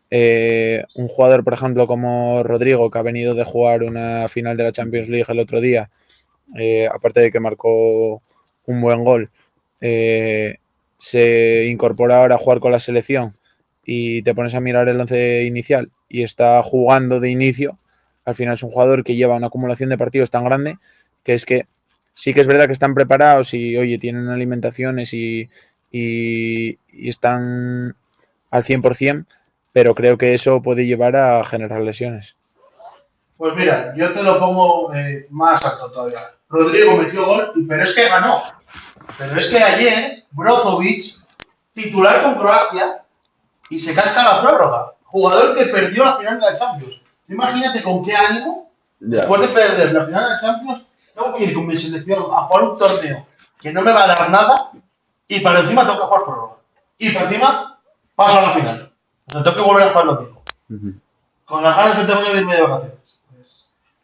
un jugador, por ejemplo, como Rodrigo, que ha venido de jugar una final de la Champions League el otro día, aparte de que marcó un buen gol, se incorpora ahora a jugar con la selección y te pones a mirar el once inicial y está jugando de inicio, al final es un jugador que lleva una acumulación de partidos tan grande que es que sí que es verdad que están preparados y, oye, tienen alimentaciones y están al 100%, pero creo que eso puede llevar a generar lesiones.
Pues mira, yo te lo pongo más alto todavía. Rodrigo metió gol, pero es que ganó. Pero es que ayer Brozovic, titular con Croacia, y se casca la prórroga. Jugador que perdió la final de la Champions. Imagínate con qué ánimo, después de perder la final de la Champions, tengo que ir con mi selección a jugar un torneo que no me va a dar nada y para encima tengo que jugar prórroga. Y para encima paso a la final. O sea, tengo que volver a jugar lo mismo. Con las ganas que tengo de irme de vacaciones.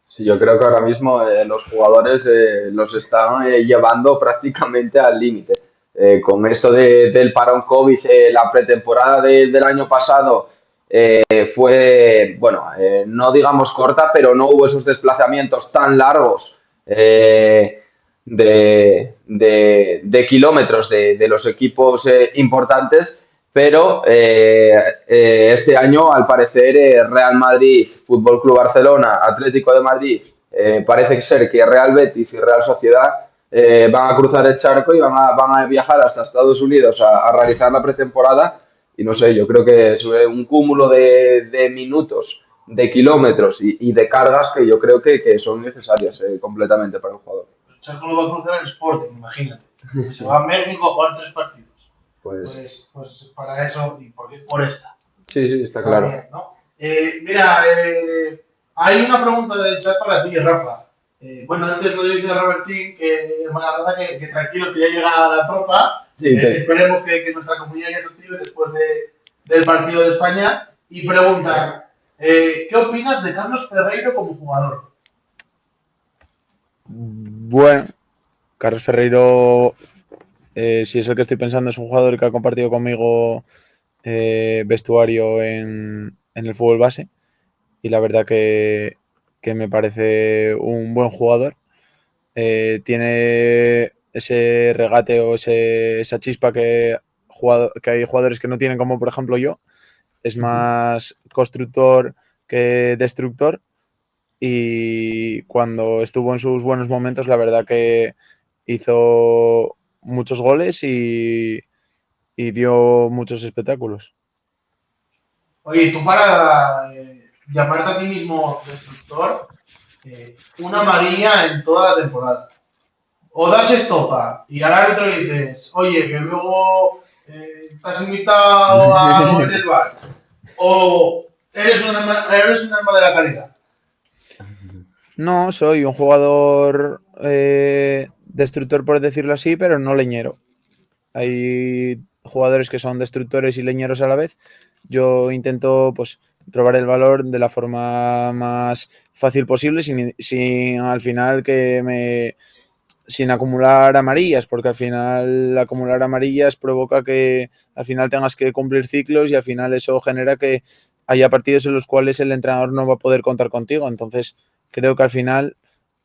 Sí, yo creo que ahora mismo los jugadores los están llevando prácticamente al límite. Con esto del parón COVID, la pretemporada del año pasado fue, bueno, no digamos corta, pero no hubo esos desplazamientos tan largos de kilómetros de los equipos importantes, pero este año, al parecer, Real Madrid, Fútbol Club Barcelona, Atlético de Madrid, parece ser que Real Betis y Real Sociedad van a cruzar el charco y van a viajar hasta Estados Unidos a realizar la pretemporada. Y no sé, yo creo que es un cúmulo de minutos, de kilómetros y de cargas que yo creo que son necesarias completamente para el jugador.
El charco lo va a cruzar el Sporting, imagínate. Se va a México a jugar 3 partidos. Pues para eso y por esta.
Sí, sí, está claro.
Bien, ¿no? Mira, hay una pregunta del chat para ti, Rafa. Bueno, antes lo dice Robertín, que Rafa, que tranquilo, que ya llega la tropa.
Sí,
esperemos que nuestra comunidad ya se active después del partido de España. Y pregunta, ¿qué opinas de Carlos Ferreiro como jugador?
Bueno, Carlos Ferreiro, si es el que estoy pensando, es un jugador que ha compartido conmigo vestuario en el fútbol base y la verdad que me parece un buen jugador. Tiene ese regate o esa chispa que hay jugadores que no tienen, como por ejemplo yo. Es más constructor que destructor y cuando estuvo en sus buenos momentos, la verdad que hizo muchos goles y dio muchos espectáculos.
Oye, tú para llamarte a ti mismo destructor, una amarilla en toda la temporada. O das estopa y al árbitro le dices, oye, que luego estás invitado a algo en el bar. O eres un alma de la caridad.
No, soy un jugador destructor, por decirlo así, pero no leñero. Hay jugadores que son destructores y leñeros a la vez. Yo intento pues probar el valor de la forma más fácil posible sin al final sin acumular amarillas, porque al final acumular amarillas provoca que al final tengas que cumplir ciclos y al final eso genera que haya partidos en los cuales el entrenador no va a poder contar contigo. Entonces creo que al final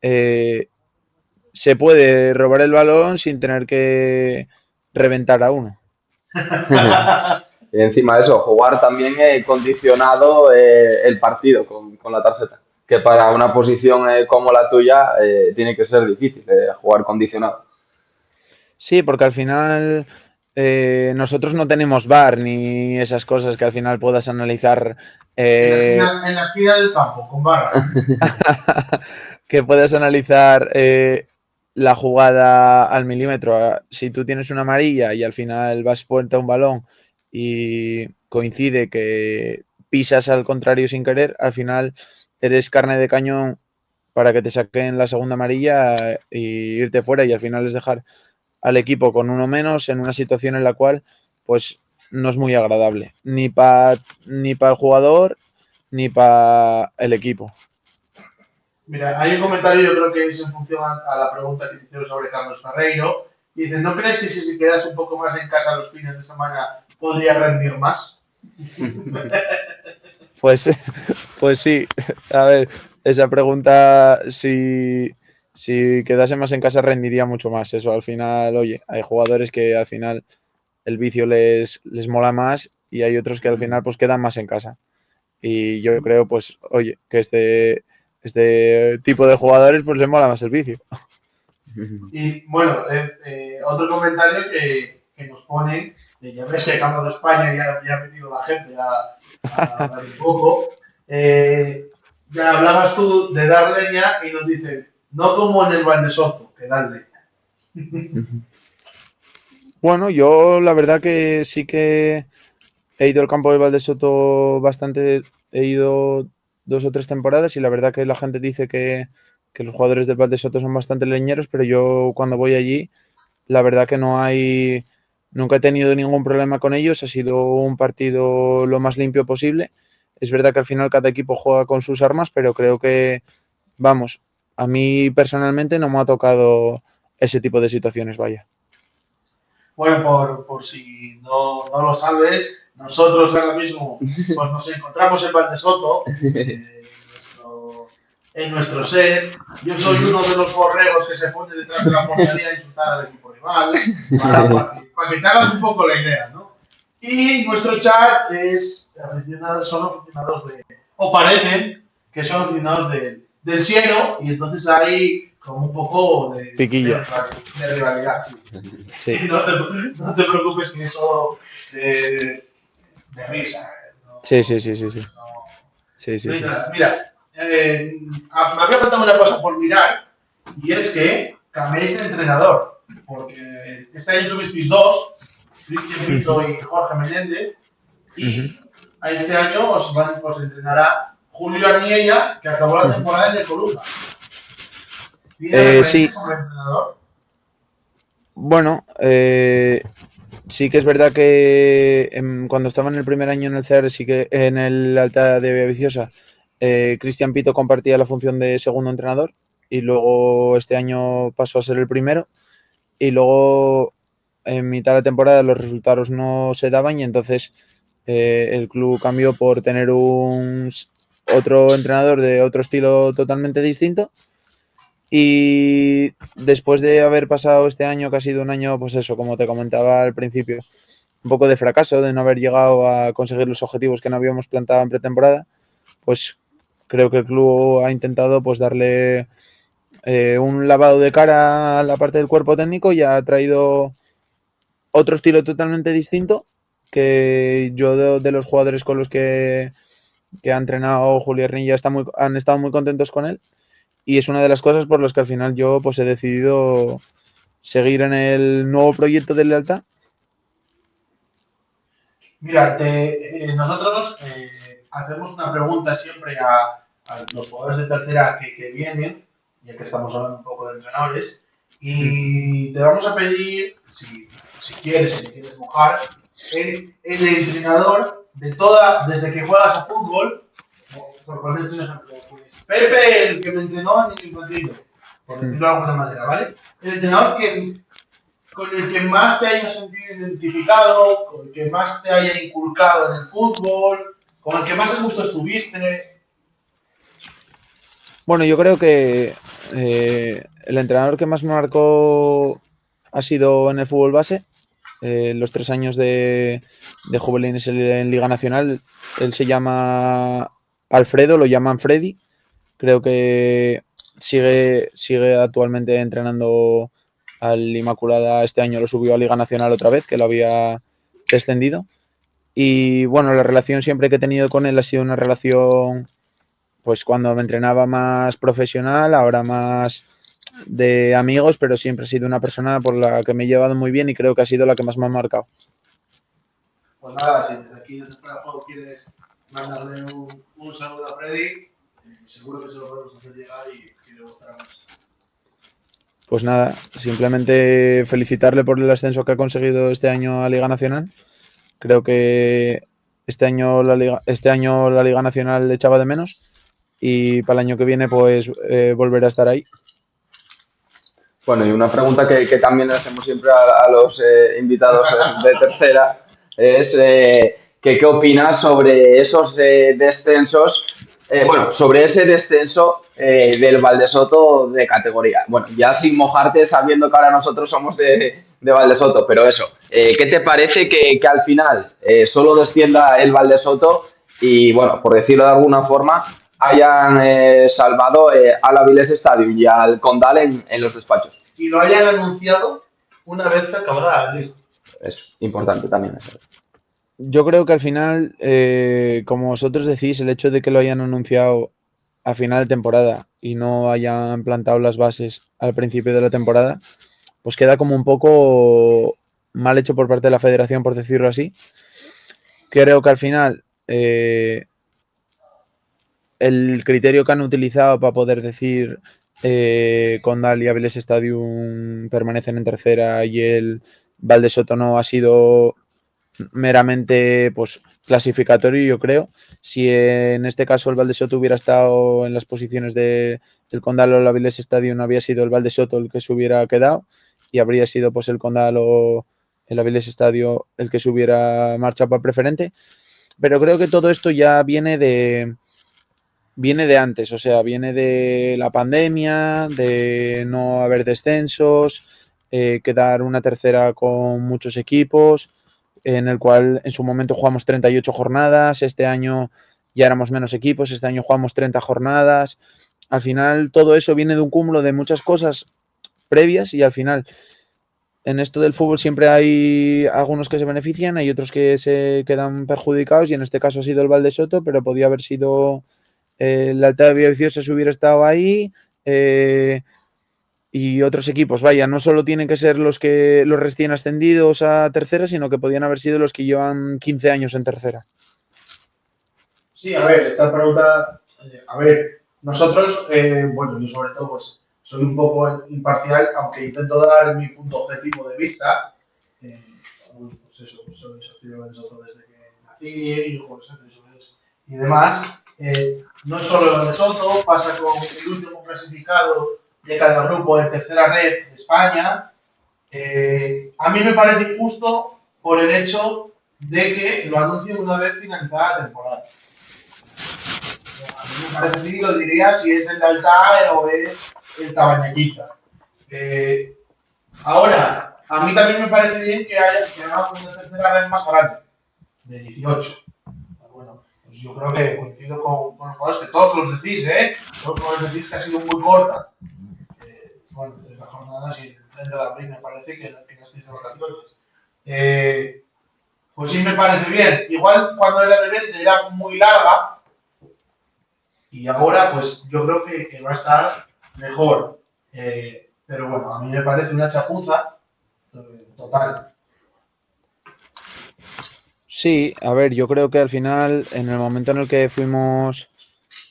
se puede robar el balón sin tener que reventar a uno.
Y encima de eso, jugar también condicionado el partido con la tarjeta. Que para una posición como la tuya tiene que ser difícil jugar condicionado.
Sí, porque al final nosotros no tenemos VAR ni esas cosas que al final puedas analizar.
En la esquina del campo, con barra.
Que puedas analizar la jugada al milímetro. Si tú tienes una amarilla y al final vas fuerte a un balón y coincide que pisas al contrario sin querer, al final eres carne de cañón para que te saquen la segunda amarilla y irte fuera y al final es dejar al equipo con uno menos en una situación en la cual pues no es muy agradable ni para el jugador ni para el equipo.
Mira, hay un comentario, yo creo que es en función a la pregunta que te hicieron sobre Carlos Ferreiro. Y dice, ¿no crees que si se quedas un poco más en casa los fines de semana podría rendir más?
Pues, pues sí, a ver, esa pregunta, si quedase más en casa rendiría mucho más. Eso al final, oye, hay jugadores que al final el vicio les mola más y hay otros que al final pues quedan más en casa. Y yo creo, pues, oye, que este tipo de jugadores pues les mola más el vicio.
Y bueno, otro comentario que nos ponen, ya ves que acabando de España ya ha venido la gente a hablar un poco. Ya hablabas tú de dar leña y nos dicen, no como en el Valdesoto, que dan leña.
Bueno, yo la verdad que sí que he ido al campo del Valdesoto bastante, he ido 2 o 3 temporadas y la verdad que la gente dice que los jugadores del Valdesoto son bastante leñeros, pero yo cuando voy allí, la verdad que nunca he tenido ningún problema con ellos, ha sido un partido lo más limpio posible. Es verdad que al final cada equipo juega con sus armas, pero creo que, vamos, a mí personalmente no me ha tocado ese tipo de situaciones, vaya.
Bueno, por si no lo sabes, nosotros ahora mismo pues nos encontramos en Valdesoto, en nuestro set. Yo soy uno de los borregos que se pone detrás de la portería a insultar al equipo rival, para que te hagas un poco la idea, ¿no? Y nuestro chat son aficionados o parecen que son aficionados del cielo, y entonces hay como un poco
Piquillo.
de rivalidad. Sí.
Sí,
No te preocupes que eso de risa. No,
sí, sí, sí, sí, sí.
no,
Sí,
no
sí,
hay
sí.
nada. Mira, me había faltado una cosa por mirar, y es que cambiéis de entrenador, porque este año tuvisteis dos, Cristian Pito y Jorge Menéndez, y a este año os entrenará Julio Arniella, que acabó la temporada en el Columna. ¿Tiene referencias
Sí,
como entrenador?
bueno, sí que es verdad que cuando estaba en el primer año en el CR, sí que en el Alta de Villaviciosa, Cristian Pito compartía la función de segundo entrenador y luego este año pasó a ser el primero y luego en mitad de la temporada los resultados no se daban y entonces el club cambió por tener otro entrenador de otro estilo totalmente distinto. Y después de haber pasado este año, que ha sido un año, pues eso, como te comentaba al principio, un poco de fracaso, de no haber llegado a conseguir los objetivos que no habíamos plantado en pretemporada, pues creo que el club ha intentado pues darle un lavado de cara a la parte del cuerpo técnico y ha traído otro estilo totalmente distinto que yo de los jugadores con los que ha entrenado Julio Herrilla han estado muy contentos con él y es una de las cosas por las que al final yo pues he decidido seguir en el nuevo proyecto de lealtad.
Mira, nosotros hacemos una pregunta siempre a los jugadores de tercera que vienen, ya que estamos hablando un poco de entrenadores, y te vamos a pedir, si quieres, si te quieres mojar, el entrenador desde que juegas a fútbol, por ponerte un ejemplo, pues Pepe, el que me entrenó en el infantil, por decirlo de alguna manera, ¿vale? El entrenador con el que más te hayas sentido identificado, con el que más te haya inculcado en el fútbol, con el que más a gusto estuviste.
Bueno, yo creo que el entrenador que más me marcó ha sido en el fútbol base. Los 3 años de juveniles en Liga Nacional. Él se llama Alfredo, lo llaman Freddy. Creo que sigue actualmente entrenando al Inmaculada. Este año lo subió a Liga Nacional otra vez, que lo había descendido. Y bueno, la relación siempre que he tenido con él ha sido una relación, pues cuando me entrenaba más profesional, ahora más de amigos, pero siempre ha sido una persona por la que me he llevado muy bien y creo que ha sido la que más me ha marcado.
Pues nada, si desde aquí, desde el juego, quieres mandarle un saludo a Freddy, seguro que se lo podemos hacer llegar y le gustará mucho.
Pues nada, simplemente felicitarle por el ascenso que ha conseguido este año a Liga Nacional. Creo que este año la Liga Nacional le echaba de menos y para el año que viene pues volverá a estar ahí.
Bueno, y una pregunta que también le hacemos siempre a los invitados de tercera es que qué opinas sobre esos descensos, bueno, sobre ese descenso del Valdesoto de categoría. Bueno, ya sin mojarte sabiendo que ahora nosotros somos de Valdesoto, pero eso, ¿qué te parece que al final solo descienda el Valdesoto y, bueno, por decirlo de alguna forma, hayan salvado al Avilés Stadium y al Condal en los despachos?
Y lo hayan anunciado una vez acabada la liga.
Es importante también eso.
Yo creo que al final, como vosotros decís, el hecho de que lo hayan anunciado a final de temporada y no hayan plantado las bases al principio de la temporada, pues queda como un poco mal hecho por parte de la federación, por decirlo así. Creo que al final el criterio que han utilizado para poder decir Condal y Avilés Stadium permanecen en tercera y el Valdesoto no ha sido meramente pues clasificatorio, yo creo. Si en este caso el Valdesoto hubiera estado en las posiciones del Condal o el Avilés Stadium, había sido el Valdesoto el que se hubiera quedado y habría sido pues el Condal o el Avilés Stadium el que se hubiera marchado para preferente. Pero creo que todo esto ya viene de antes, o sea, viene de la pandemia, de no haber descensos, quedar una tercera con muchos equipos, en el cual en su momento jugamos 38 jornadas, este año ya éramos menos equipos, este año jugamos 30 jornadas. Al final todo eso viene de un cúmulo de muchas cosas previas y al final en esto del fútbol siempre hay algunos que se benefician, hay otros que se quedan perjudicados y en este caso ha sido el Valdesoto, pero podía haber sido la Alta Viciosa si hubiera estado ahí y otros equipos. Vaya, no solo tienen que ser los recién ascendidos a tercera, sino que podían haber sido los que llevan 15 años en tercera.
Sí, a ver, esta pregunta, a ver, nosotros, bueno, yo sobre todo pues soy un poco imparcial, aunque intento dar mi punto objetivo de vista. Eh, pues eso, pues soy socio de Soto desde que nací y pues, y demás. No es solo lo de Soto, pasa con el último clasificado de cada grupo de tercera red de España. A mí me parece injusto por el hecho de que lo anuncien una vez finalizada la temporada. A mí me parece así, lo diría si es el de Altair o es el Tabañaquita. Ahora, a mí también me parece bien que hagamos una tercera red más grande, de 18. Bueno, pues yo creo que coincido con los jugadores que todos los decís, ¿eh? Todos los decís que ha sido muy corta. Bueno, 30 jornadas y el 30 de abril me parece que estáis de vacaciones. Pues sí me parece bien. Igual cuando era de verde era muy larga y ahora pues yo creo que va a estar mejor. Pero bueno, a mí me parece una chapuza total.
Sí, a ver, yo creo que al final, en el momento en el que fuimos,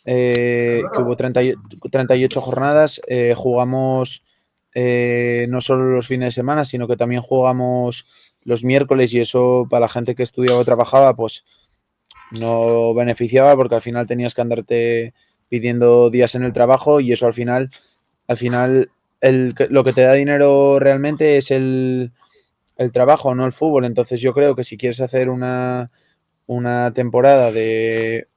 que hubo 38 jornadas, jugamos no solo los fines de semana, sino que también jugamos los miércoles y eso para la gente que estudiaba o trabajaba, pues no beneficiaba porque al final tenías que andarte pidiendo días en el trabajo y eso al final lo que te da dinero realmente es el trabajo, no el fútbol. Entonces yo creo que si quieres hacer una temporada de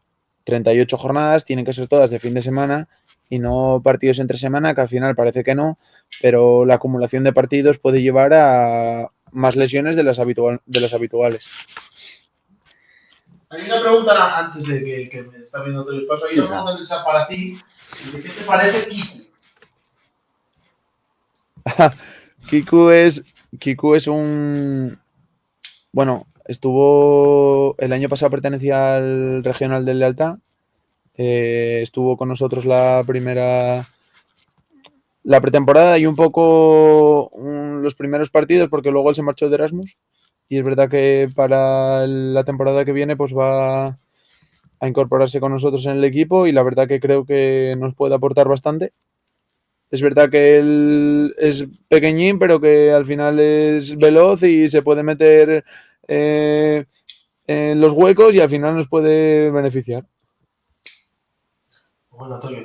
38 jornadas, tienen que ser todas de fin de semana y no partidos entre semana, que al final parece que no, pero la acumulación de partidos puede llevar a más lesiones de las habituales.
Hay una pregunta antes de que me está viendo todo el espacio. Hay
Sí,
una pregunta en el chat para ti. ¿De qué te parece Kiku?
Kiku es, Kiku es un... Bueno, estuvo... El año pasado pertenecía al regional del Lealtad. Estuvo con nosotros la pretemporada y un poco los primeros partidos porque luego él se marchó de Erasmus y es verdad que para la temporada que viene pues va a incorporarse con nosotros en el equipo y la verdad que creo que nos puede aportar bastante. Es verdad que él es pequeñín, pero que al final es veloz y se puede meter en los huecos y al final nos puede beneficiar.
Bueno, Toyo,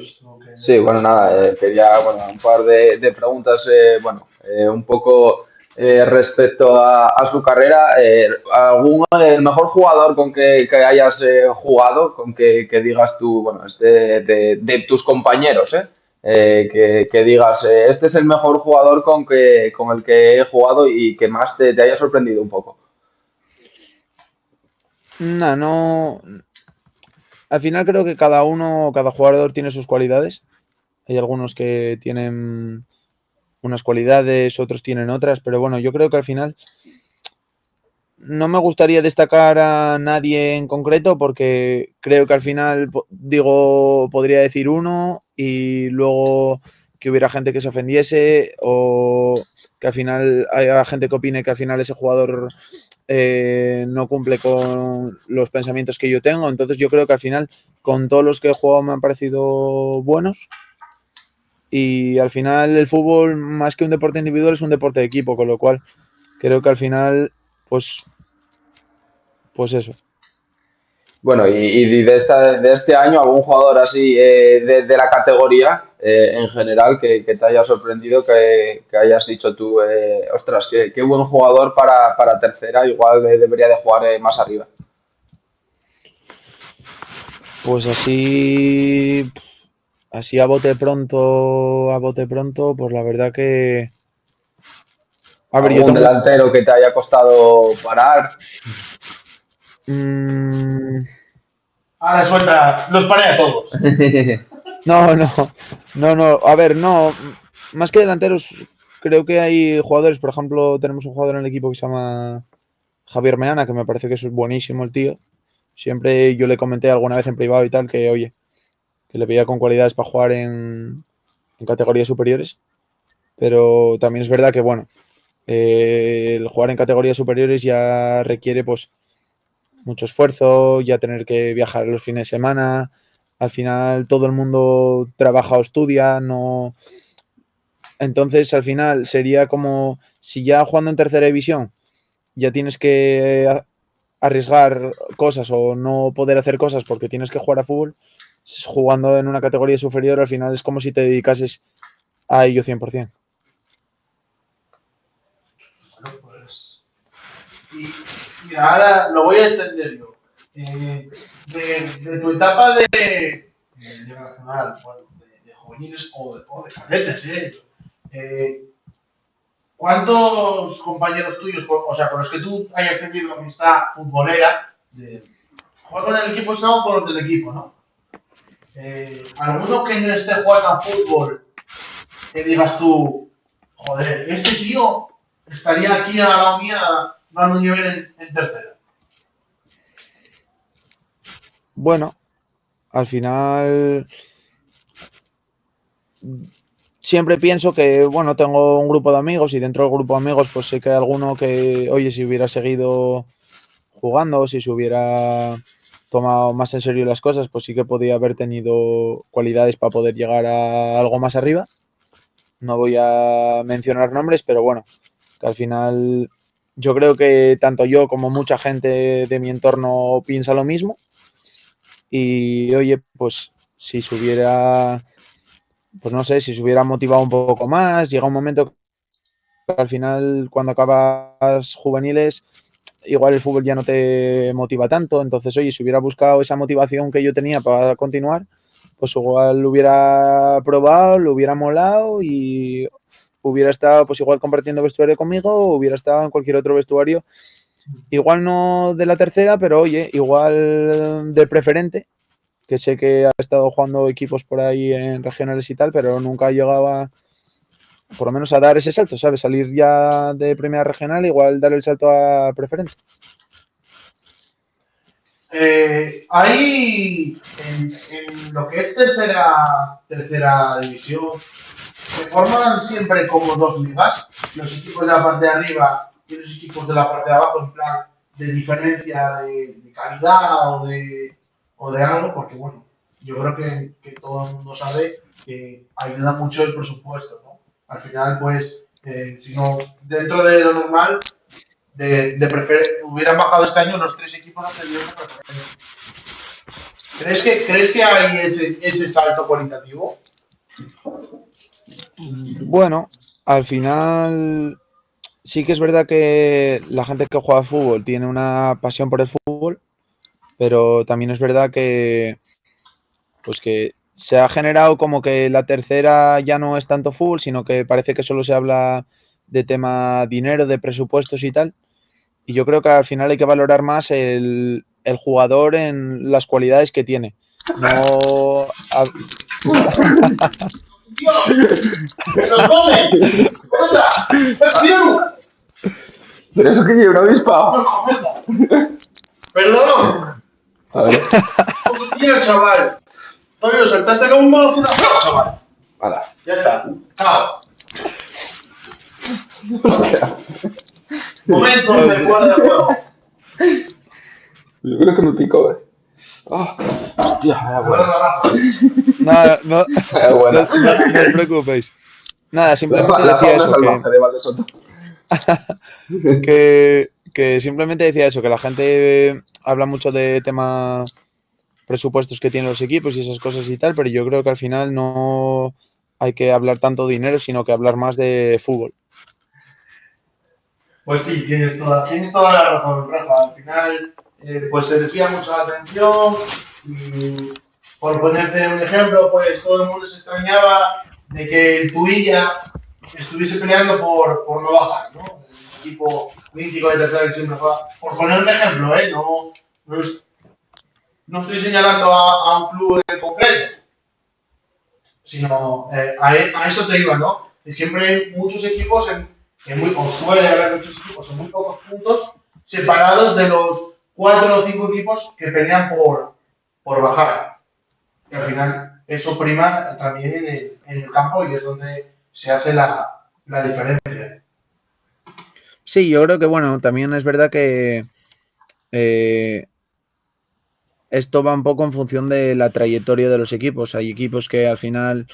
Sí, bueno, nada, quería, bueno, un par de preguntas, bueno, un poco respecto a su carrera. El mejor jugador con que hayas jugado, con que digas tú, bueno, este de tus compañeros, que digas, este es el mejor jugador con el que he jugado y que más te haya sorprendido un poco.
No, no. Al final creo que cada jugador tiene sus cualidades. Hay algunos que tienen unas cualidades, otros tienen otras, pero bueno, yo creo que al final no me gustaría destacar a nadie en concreto porque creo que al final podría decir uno y luego que hubiera gente que se ofendiese o que al final haya gente que opine que al final ese jugador no cumple con los pensamientos que yo tengo. Entonces yo creo que al final con todos los que he jugado me han parecido buenos y al final el fútbol más que un deporte individual es un deporte de equipo, con lo cual creo que al final pues, pues eso.
Bueno, y de este año, algún jugador así de la categoría en general que te haya sorprendido, que hayas dicho tú, ostras, qué buen jugador para tercera, igual debería de jugar más arriba.
Pues así a bote pronto, pues la verdad que, a ver, yo
Algún
tengo,
delantero que te haya costado parar.
mm,
ahora suelta, los paré a todos.
no, no, no, no, a ver, no, más que delanteros, creo que hay jugadores, por ejemplo, tenemos un jugador en el equipo que se llama Javier Meana, que me parece que es buenísimo el tío. Siempre yo le comenté alguna vez en privado y tal que, oye, que le veía con cualidades para jugar en categorías superiores, pero también es verdad que, bueno, el jugar en categorías superiores ya requiere pues mucho esfuerzo, ya tener que viajar los fines de semana. Al final todo el mundo trabaja o estudia, no. Entonces al final sería como si ya jugando en tercera división ya tienes que arriesgar cosas o no poder hacer cosas porque tienes que jugar a fútbol, jugando en una categoría superior al final es como si te dedicases a ello 100%.
Bueno, pues. Y ahora lo voy a entender yo. De tu etapa de Liga Nacional, bueno, de juveniles o de cadetes, eh, ¿cuántos compañeros tuyos, o sea, con los que tú hayas tenido amistad futbolera, juegan con el equipo estado con los del equipo, ¿no? ¿Alguno que no esté jugando a fútbol que digas tú, joder, este tío estaría aquí a la mía dando un nivel en tercera?
Bueno, al final siempre pienso que, bueno, tengo un grupo de amigos y dentro del grupo de amigos pues sé que hay alguno que, oye, si hubiera seguido jugando, si se hubiera tomado más en serio las cosas, pues sí que podía haber tenido cualidades para poder llegar a algo más arriba. No voy a mencionar nombres, pero bueno, que al final yo creo que tanto yo como mucha gente de mi entorno piensa lo mismo. Y oye, pues si se hubiera, pues no sé, si se hubiera motivado un poco más, llega un momento que al final cuando acabas juveniles, igual el fútbol ya no te motiva tanto, entonces oye, si hubiera buscado esa motivación que yo tenía para continuar, pues igual lo hubiera probado, lo hubiera molado y hubiera estado pues igual compartiendo vestuario conmigo, o hubiera estado en cualquier otro vestuario, igual no de la tercera, pero oye, igual de preferente, que sé que ha estado jugando equipos por ahí en regionales y tal, pero nunca llegaba por lo menos a dar ese salto, ¿sabes? Salir ya de primera regional, igual dar el salto a preferente.
Ahí, en lo que es tercera división, se forman siempre como dos ligas, los equipos de la parte de arriba y los equipos de la parte de abajo, en plan de diferencia de calidad o de algo, porque bueno, yo creo que todo el mundo sabe que ayuda mucho el presupuesto, ¿no? Al final, pues, si no, dentro de lo normal, hubieran bajado este año los 3 equipos ascendidos de preferente. ¿Crees que hay ese salto cualitativo?
Bueno, al final sí que es verdad que la gente que juega fútbol tiene una pasión por el fútbol, pero también es verdad que pues que se ha generado como que la tercera ya no es tanto fútbol, sino que parece que solo se habla de tema dinero, de presupuestos y tal. Y yo creo que al final hay que valorar más el jugador en las cualidades que tiene. No.
¡Dios! ¡Que nos come! ¡Cometa! ¡Es bien!
¿Pero eso que lleva una avispa?
Perdón.
A ver.
Hostia, chaval. Antonio, saltaste como un velociraptor, chaval.
Hala.
Ya está. Chao. Momento de fuera de juego.
Yo creo que me picó, Hostia, bueno.
Nada, no,
Buena.
no os preocupéis. Nada, simplemente
La
decía
fauna
eso,
salvaje de Valdesoto.
que simplemente decía eso, que la gente habla mucho de tema presupuestos que tienen los equipos y esas cosas y tal, pero yo creo que al final no hay que hablar tanto de dinero, sino que hablar más de fútbol.
Pues sí, tienes toda la razón, Rafa. Al final, pues se desvía mucho la atención y, por ponerte un ejemplo, pues todo el mundo se extrañaba de que el Tuilla estuviese peleando por no bajar, ¿no? El equipo mítico de tercera división. Por poner un ejemplo, no estoy señalando a un club en concreto, sino a eso te iba, ¿no? Y siempre hay muchos equipos o suele haber muchos equipos en muy pocos puntos separados de los 4 o 5 equipos que pelean por bajar. Y al final eso prima también en el campo y es donde se hace la diferencia.
Sí, yo creo que bueno, también es verdad que esto va un poco en función de la trayectoria de los equipos. Hay equipos que al final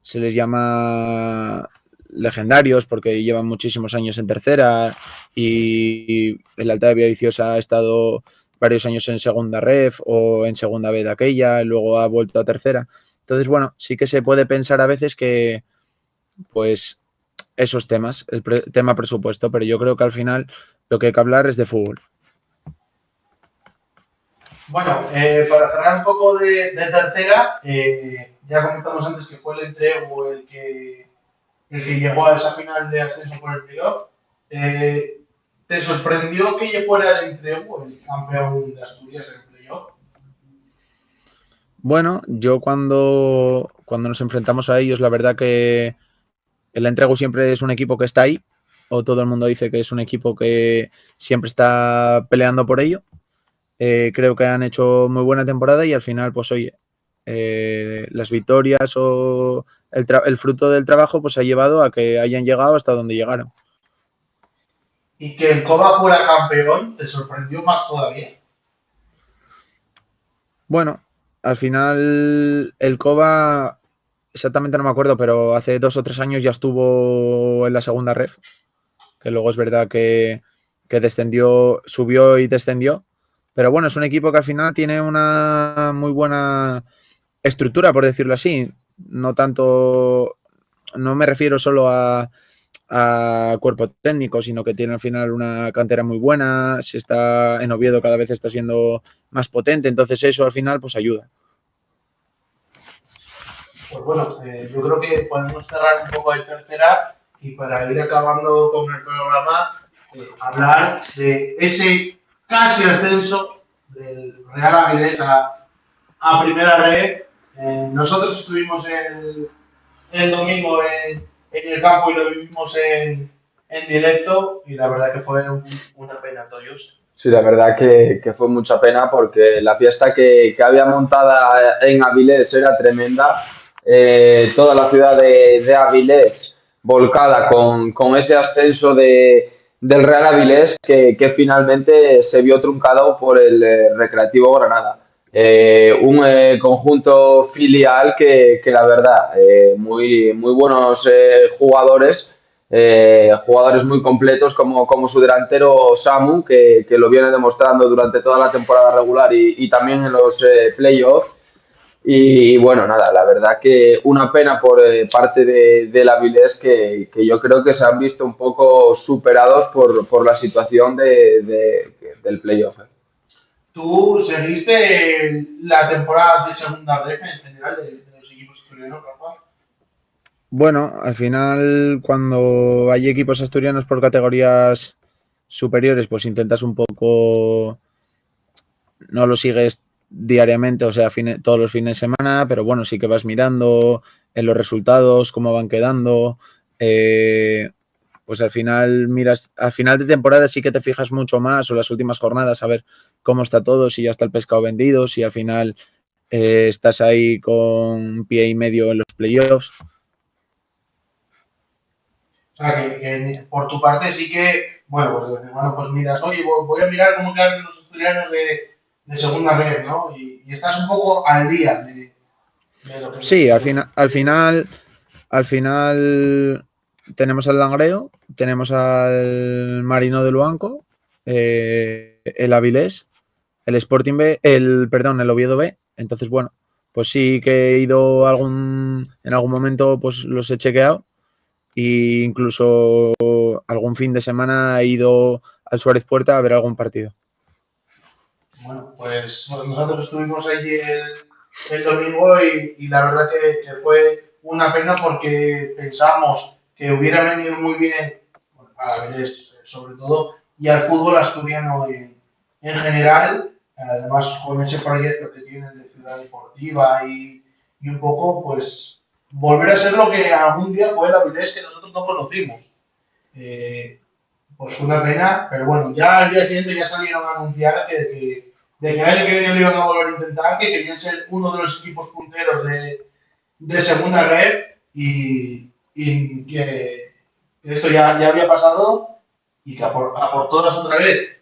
se les llama legendarios porque llevan muchísimos años en tercera y el Alta de Villaviciosa ha estado varios años en segunda ref o en segunda B de aquella, luego ha vuelto a tercera. Entonces, bueno, sí que se puede pensar a veces que pues esos temas, tema presupuesto, pero yo creo que al final lo que hay que hablar es de fútbol.
Bueno, para cerrar un poco de tercera, ya comentamos antes que fue el Entrego el que llegó a esa final de ascenso por el playoff. ¿Te sorprendió que fuera el Entrego el campeón de Asturias en el playoff?
Bueno, yo cuando nos enfrentamos a ellos, la verdad que el Entrego siempre es un equipo que está ahí, o todo el mundo dice que es un equipo que siempre está peleando por ello. Creo que han hecho muy buena temporada y al final, pues oye, las victorias o el fruto del trabajo pues ha llevado a que hayan llegado hasta donde llegaron.
Y que el Cova fuera campeón, ¿te sorprendió más todavía?
Bueno, al final el Cova, exactamente no me acuerdo, pero hace 2 o 3 años ya estuvo en la segunda ref, que luego es verdad que descendió, subió y descendió. Pero bueno, es un equipo que al final tiene una muy buena estructura, por decirlo así. No tanto, no me refiero solo a cuerpo técnico, sino que tiene al final una cantera muy buena. Si está en Oviedo cada vez está siendo más potente, entonces eso al final pues ayuda.
Pues bueno, yo creo que podemos cerrar un poco de tercera y para ir acabando con el programa, hablar de ese casi ascenso del Real Avilés a primera red. Nosotros estuvimos el domingo en el campo y lo vivimos en directo y la verdad que fue una pena, Toyos.
Sí, la verdad que fue mucha pena porque la fiesta que había montada en Avilés era tremenda. Toda la ciudad de Avilés volcada con ese ascenso del Real Avilés que finalmente se vio truncado por el Recreativo Granada. Un conjunto filial que la verdad, muy buenos jugadores jugadores muy completos como su delantero Samu, que lo viene demostrando durante toda la temporada regular y también en los playoffs. Y bueno, nada, la verdad que una pena por parte del Avilés que yo creo que se han visto un poco superados por la situación del playoff.
Tú seguiste la temporada de segunda red en general de los equipos asturianos, Rafa.
Bueno, al final, cuando hay equipos asturianos por categorías superiores, pues intentas un poco, no lo sigues diariamente, o sea, todos los fines de semana, pero bueno, sí que vas mirando en los resultados, cómo van quedando. Pues al final miras, al final de temporada sí que te fijas mucho más, o las últimas jornadas, a ver cómo está todo, si ya está el pescado vendido, si al final estás ahí con pie y medio en los playoffs.
O sea, que por tu parte sí que, pues miras, oye, voy a mirar cómo quedan los asturianos de segunda red, ¿no? Y estás un poco al día de lo que...
Sí, al final tenemos al Langreo, tenemos al Marino de Luanco, el Avilés, el Sporting B, el Oviedo B. Entonces, bueno, pues sí que he ido en algún momento, pues los he chequeado. E incluso algún fin de semana he ido al Suárez Puerta a ver algún partido.
Bueno, pues nosotros estuvimos allí el domingo y la verdad que fue una pena porque pensamos que hubiera venido muy bien para ver esto, sobre todo, y al fútbol asturiano en general, además con ese proyecto que tienen de ciudad deportiva y un poco, pues, volver a ser lo que algún día fue el Avilés que nosotros no conocimos. Pues fue una pena, pero bueno, ya al día siguiente ya salieron a anunciar de que el año que viene lo iban a volver a intentar, que querían ser uno de los equipos punteros de segunda red y que esto ya había pasado y que a por todas otra vez.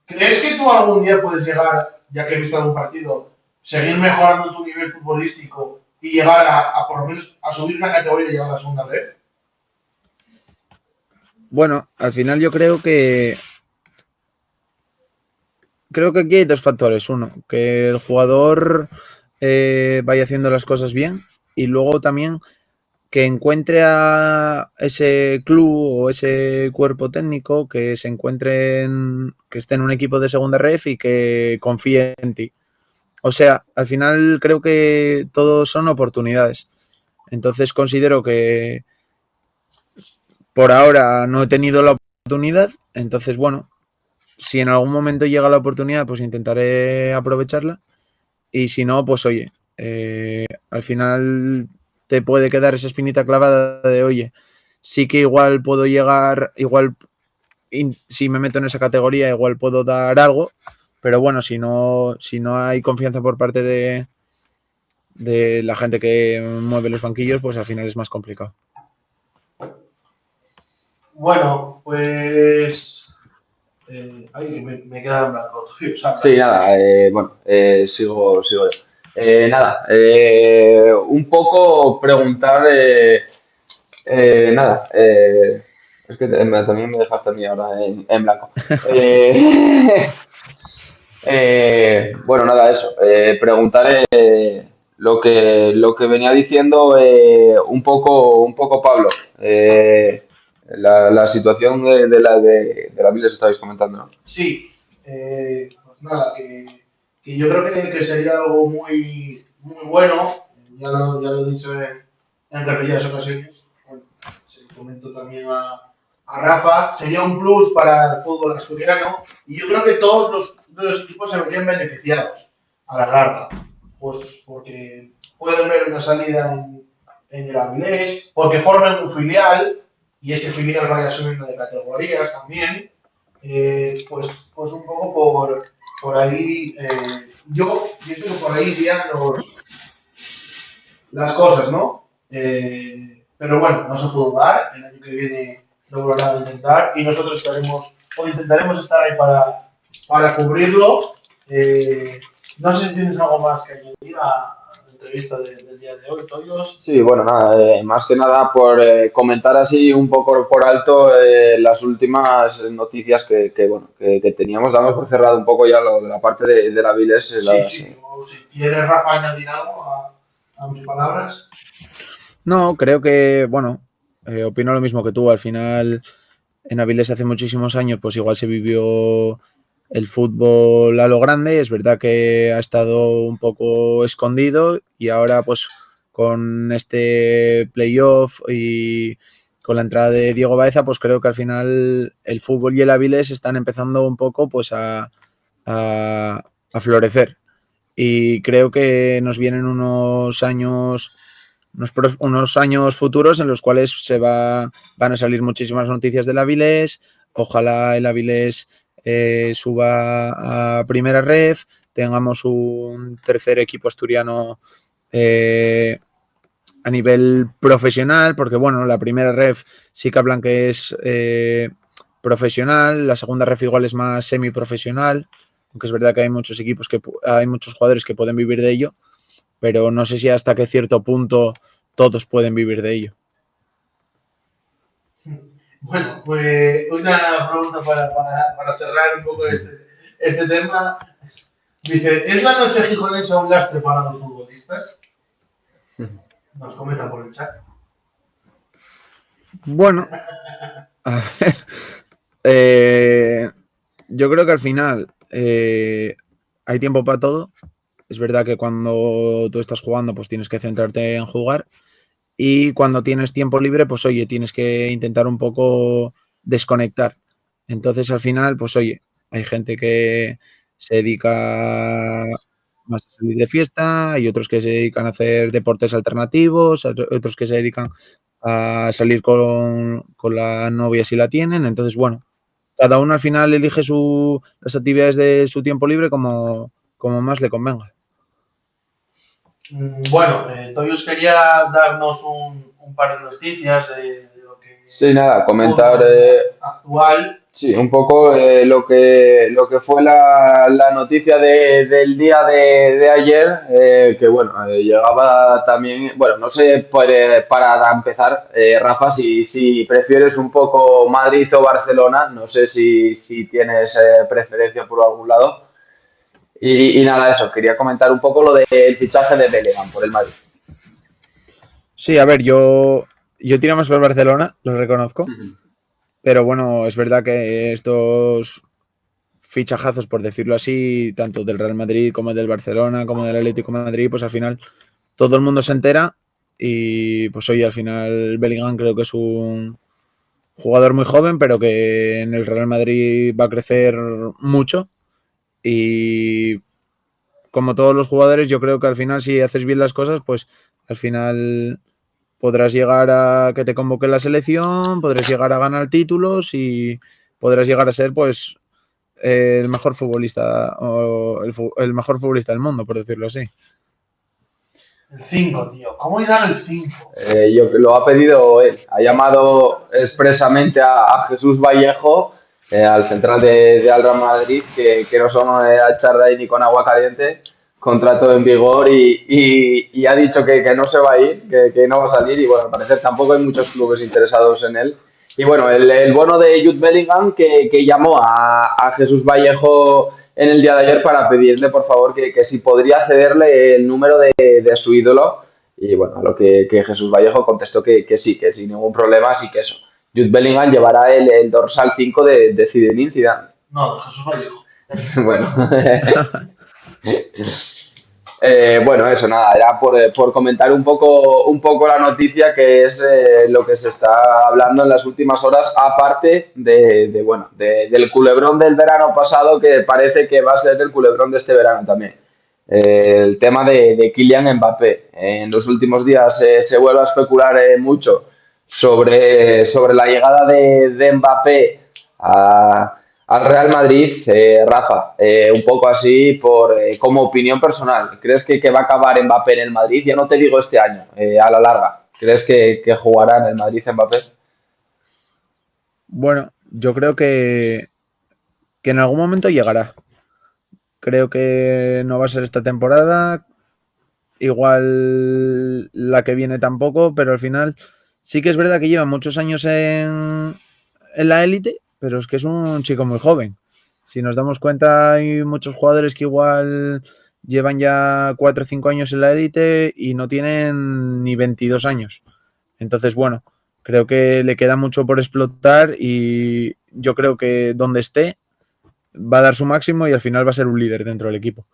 ¿Crees que tú algún día puedes llegar, ya que he visto algún partido, seguir mejorando tu nivel futbolístico y llegar a por lo menos a subir una categoría y llegar a la segunda red?
Bueno, al final yo creo que aquí hay dos factores. Uno, que el jugador vaya haciendo las cosas bien y luego también que encuentre a ese club o ese cuerpo técnico que se encuentre que esté en un equipo de segunda ref y que confíe en ti. O sea, al final creo que todos son oportunidades. Entonces considero que por ahora no he tenido la oportunidad. Entonces, bueno, si en algún momento llega la oportunidad, pues intentaré aprovecharla. Y si no, pues oye, al final te puede quedar esa espinita clavada de, oye, sí que igual puedo llegar, igual si me meto en esa categoría, igual puedo dar algo, pero bueno, si no hay confianza por parte de la gente que mueve los banquillos, pues al final es más complicado.
Bueno, pues... ay, me queda en blanco.
Sí, nada, bueno, sigo yo. Nada, un poco preguntar, nada, es que también me dejaste a mí ahora en blanco. Bueno, nada, eso, preguntar lo que venía diciendo un poco Pablo, la situación de la Biblia estabais comentando, ¿no?
Sí, pues nada, que yo creo que sería algo muy, muy bueno, ya lo he dicho en repetidas ocasiones, bueno, se lo comento también a Rafa, sería un plus para el fútbol asturiano y yo creo que todos los equipos se verían beneficiados a la larga, pues porque pueden ver una salida en el Avilés, porque forman un filial y ese filial vaya subiendo de categorías también. Pues un poco por ahí, yo pienso que por ahí irían las cosas, ¿no? Pero bueno, no se pudo dar, el año que viene lo volverán a intentar y nosotros intentaremos estar ahí para cubrirlo. No sé si tienes algo más que añadir entrevista del día de hoy, Toyos.
Sí, bueno, nada, más que nada por comentar así un poco por alto las últimas noticias bueno, que teníamos. Damos por cerrado un poco ya lo de la parte de la Viles.
Sí, sí, yo, si quieres, Rafa, añadir algo a mis palabras.
No, creo que, bueno, opino lo mismo que tú. Al final, en Avilés hace muchísimos años, pues igual se vivió el fútbol a lo grande. Es verdad que ha estado un poco escondido y ahora, pues, con este playoff y con la entrada de Diego Baeza, pues creo que al final el fútbol y el Avilés están empezando un poco, pues, a florecer. Y creo que nos vienen unos años futuros en los cuales van a salir muchísimas noticias del Avilés. Ojalá el Avilés suba a primera ref, tengamos un tercer equipo asturiano a nivel profesional, porque bueno, la primera ref sí que hablan que es profesional, la segunda ref igual es más semiprofesional, aunque es verdad que hay muchos equipos hay muchos jugadores que pueden vivir de ello, pero no sé si hasta qué cierto punto todos pueden vivir de ello.
Bueno, pues una pregunta para cerrar un poco este tema. Dice, ¿es la noche gijonesa un lastre para los futbolistas? Nos comenta por el chat.
Bueno, a ver, yo creo que al final hay tiempo para todo. Es verdad que cuando tú estás jugando, pues tienes que centrarte en jugar. Y cuando tienes tiempo libre, pues oye, tienes que intentar un poco desconectar. Entonces al final, pues oye, hay gente que se dedica más a salir de fiesta, hay otros que se dedican a hacer deportes alternativos, otros que se dedican a salir con la novia si la tienen. Entonces, bueno, cada uno al final elige las actividades de su tiempo libre como más le convenga.
Bueno, Toyos quería darnos un par de noticias de lo que
Sí, nada, comentar
fútbol actual.
sí, un poco lo que fue la noticia del día de ayer, que bueno, llegaba también, bueno, no sé, para empezar, Rafa, si prefieres un poco Madrid o Barcelona, no sé si tienes preferencia por algún lado. Y nada, eso, quería comentar un poco lo del fichaje de Bellingham por el Madrid.
Sí, a ver, yo tiro más por Barcelona, lo reconozco. Pero bueno, es verdad que estos fichajazos, por decirlo así, tanto del Real Madrid como del Barcelona, como del Atlético de Madrid, pues al final todo el mundo se entera y pues oye, al final Bellingham creo que es un jugador muy joven, pero que en el Real Madrid va a crecer mucho y como todos los jugadores, yo creo que al final si haces bien las cosas, pues al final podrás llegar a que te convoque la selección, podrás llegar a ganar títulos y podrás llegar a ser pues el mejor futbolista o el mejor futbolista del mundo, por decirlo así.
El 5, tío. ¿Cómo irá el 5?
Lo ha pedido él. Ha llamado expresamente a Jesús Vallejo, al central de Al Real Madrid, que no son a echar de ahí ni con agua caliente, contrato en vigor y ha dicho que no se va a ir, que no va a salir y bueno, al parecer tampoco hay muchos clubes interesados en él. Y bueno, el bono de Jude Bellingham que llamó a Jesús Vallejo en el día de ayer para pedirle por favor que si podría cederle el número de su ídolo y bueno, a lo que Jesús Vallejo contestó que sí, que sin ningún problema, así que eso. Jude Bellingham llevará el dorsal 5 de Zinedine Zidane.
No, de Jesús Vallejo.
Bueno. Bueno, eso nada, era por comentar un poco la noticia que es lo que se está hablando en las últimas horas, aparte bueno, del culebrón del verano pasado que parece que va a ser el culebrón de este verano también. El tema de Kylian Mbappé. En los últimos días se vuelve a especular mucho sobre la llegada de Mbappé al Real Madrid. Rafa, un poco así como opinión personal. ¿Crees que va a acabar Mbappé en el Madrid? Ya no te digo este año, a la larga. ¿Crees que jugará en el Madrid Mbappé?
Bueno, yo creo que en algún momento llegará. Creo que no va a ser esta temporada. igual la que viene tampoco, pero al final sí que es verdad que lleva muchos años en la élite, pero es que es un chico muy joven. Si nos damos cuenta, hay muchos jugadores que igual llevan ya 4 o 5 años en la élite y no tienen ni 22 años. Entonces, bueno, creo que le queda mucho por explotar y yo creo que donde esté va a dar su máximo y al final va a ser un líder dentro del equipo.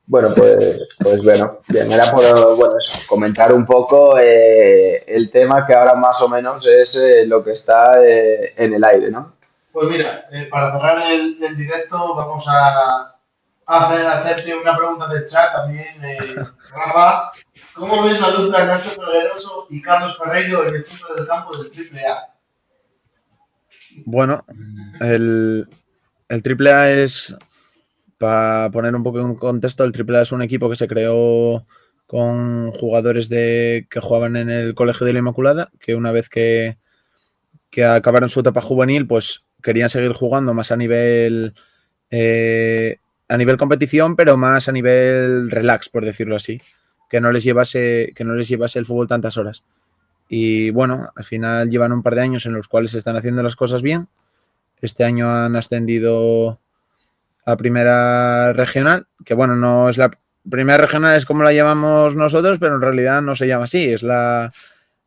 Bueno, pues bueno, bien, era por bueno, eso, comentar un poco el tema que ahora más o menos es lo que está en el aire, ¿no?
Pues mira, para cerrar el directo vamos hacerte una pregunta del chat también, Rafa. ¿Cómo ves la dupla Nacho Pellegroso y Carlos Ferreiro en el centro del campo del Triple A?
Bueno, el AAA es, para poner un poco en contexto, el AAA es un equipo que se creó con jugadores que jugaban en el Colegio de la Inmaculada, que una vez que acabaron su etapa juvenil, pues querían seguir jugando más a nivel competición, pero más a nivel relax, por decirlo así, que no les llevase el fútbol tantas horas. Y bueno, al final llevan un par de años en los cuales están haciendo las cosas bien. Este año han ascendido a primera regional, que bueno, no es la primera regional, es como la llamamos nosotros, pero en realidad no se llama así, es la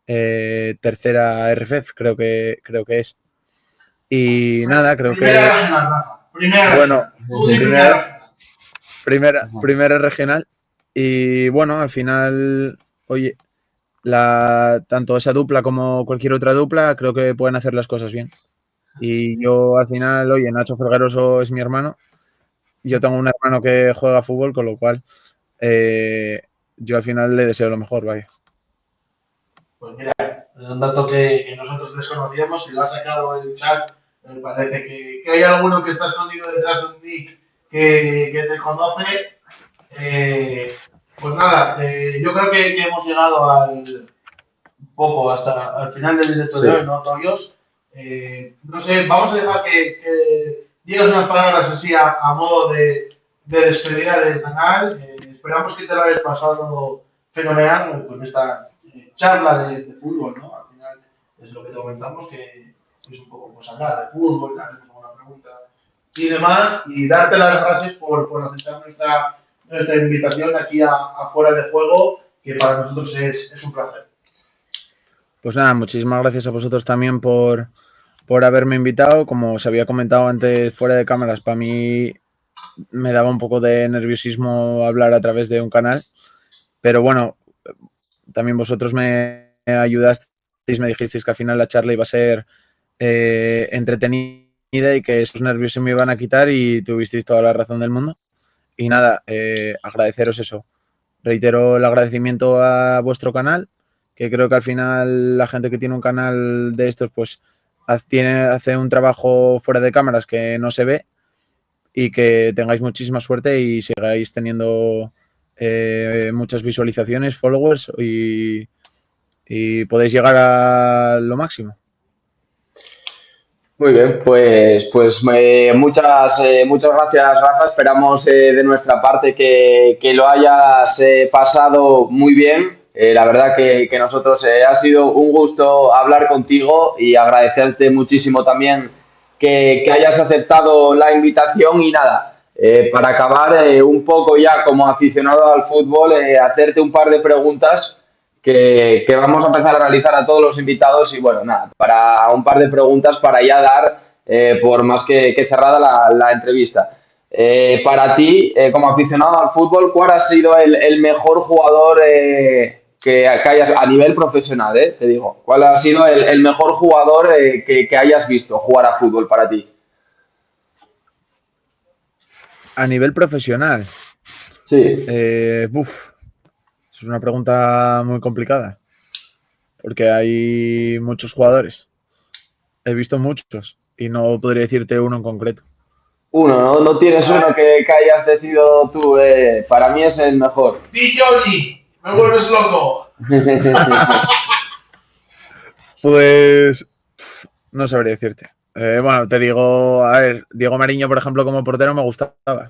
tercera RFEF, creo que es. Y nada, creo
Primera
que,
regional, Rafa. Primera
bueno,
regional. Tú di primera
primera,
regional.
primera regional. Y bueno, al final, oye, tanto esa dupla como cualquier otra dupla, creo que pueden hacer las cosas bien. Y yo al final, oye, Nacho Fergueroso es mi hermano. Yo tengo un hermano que juega fútbol, con lo cual eh, yo al final le deseo lo mejor, vaya.
Pues mira, un dato que nosotros desconocíamos, que lo ha sacado el chat. Me parece que hay alguno que está escondido detrás de un nick que te conoce. Pues nada, yo creo que hemos llegado un poco hasta al final del directo de hoy,
Sí.
¿no, Toyos? No sé, vamos a dejar que digas unas palabras así a modo de despedida del canal. Esperamos que te lo hayas pasado fenomenal con esta charla de fútbol, ¿no? Al final es lo que te comentamos, que es un poco pues, hablar de fútbol, te hacemos alguna pregunta y demás, y darte las gracias por aceptar nuestra invitación aquí a Fuera de Juego, que para nosotros es un placer.
Pues nada, muchísimas gracias a vosotros también por haberme invitado. Como os había comentado antes fuera de cámaras, para mí me daba un poco de nerviosismo hablar a través de un canal, pero bueno, también vosotros me ayudasteis, me dijisteis que al final la charla iba a ser entretenida y que esos nervios se me iban a quitar y tuvisteis toda la razón del mundo. Y nada, agradeceros eso. Reitero el agradecimiento a vuestro canal, que creo que al final la gente que tiene un canal de estos, pues hace un trabajo fuera de cámaras que no se ve y que tengáis muchísima suerte y sigáis teniendo muchas visualizaciones, followers y podéis llegar a lo máximo.
Muy bien, muchas gracias, Rafa. Esperamos de nuestra parte que lo hayas pasado muy bien. La verdad que nosotros ha sido un gusto hablar contigo y agradecerte muchísimo también que hayas aceptado la invitación y nada. Para acabar un poco ya como aficionado al fútbol, hacerte un par de preguntas que vamos a empezar a realizar a todos los invitados y bueno, nada, para un par de preguntas para ya dar por más que cerrada la entrevista. Para ti, como aficionado al fútbol, ¿cuál ha sido el mejor jugador que hayas a nivel profesional? Te digo, ¿cuál ha sido el mejor jugador que hayas visto jugar a fútbol para ti?
A nivel profesional,
Sí.
es una pregunta muy complicada, porque hay muchos jugadores. He visto muchos y no podría decirte uno en concreto.
Uno, ¿no? No tienes uno que hayas decidido tú. Para mí es el mejor.
¡Di Johnny! ¡Me vuelves loco!
Pues no sabría decirte. Bueno, te digo, a ver, Diego Mariño, por ejemplo, como portero me gustaba.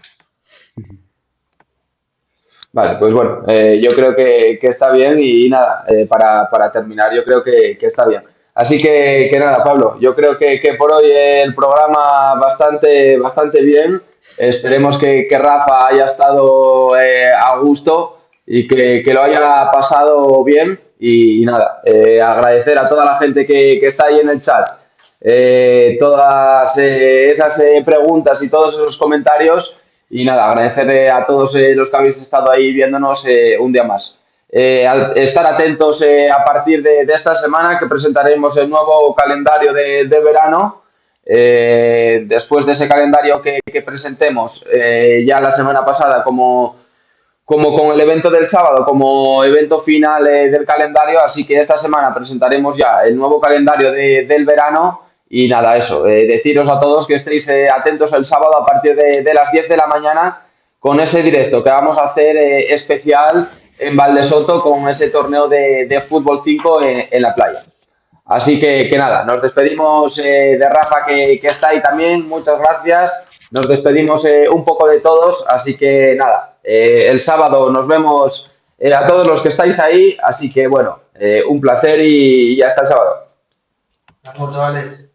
Vale, pues bueno, yo creo que está bien y nada, para terminar, yo creo que está bien. Así que nada, Pablo, yo creo que por hoy el programa bastante bien. Esperemos que Rafa haya estado a gusto y que lo haya pasado bien. Y nada, agradecer a toda la gente que está ahí en el chat todas esas preguntas y todos esos comentarios. Y nada, agradecerle a todos los que habéis estado ahí viéndonos un día más. Estar atentos a partir de esta semana que presentaremos el nuevo calendario de verano. Después de ese calendario que presentemos ya la semana pasada como con el evento del sábado, como evento final del calendario, así que esta semana presentaremos ya el nuevo calendario del verano y nada, eso, deciros a todos que estéis atentos el sábado a partir de las 10 de la mañana con ese directo que vamos a hacer especial en Valdesoto con ese torneo de fútbol 5 en la playa. Así que nada, nos despedimos de Rafa que está ahí también, muchas gracias. Nos despedimos un poco de todos, así que nada, el sábado nos vemos a todos los que estáis ahí, así que bueno, un placer y hasta el sábado.
Vamos, chavales.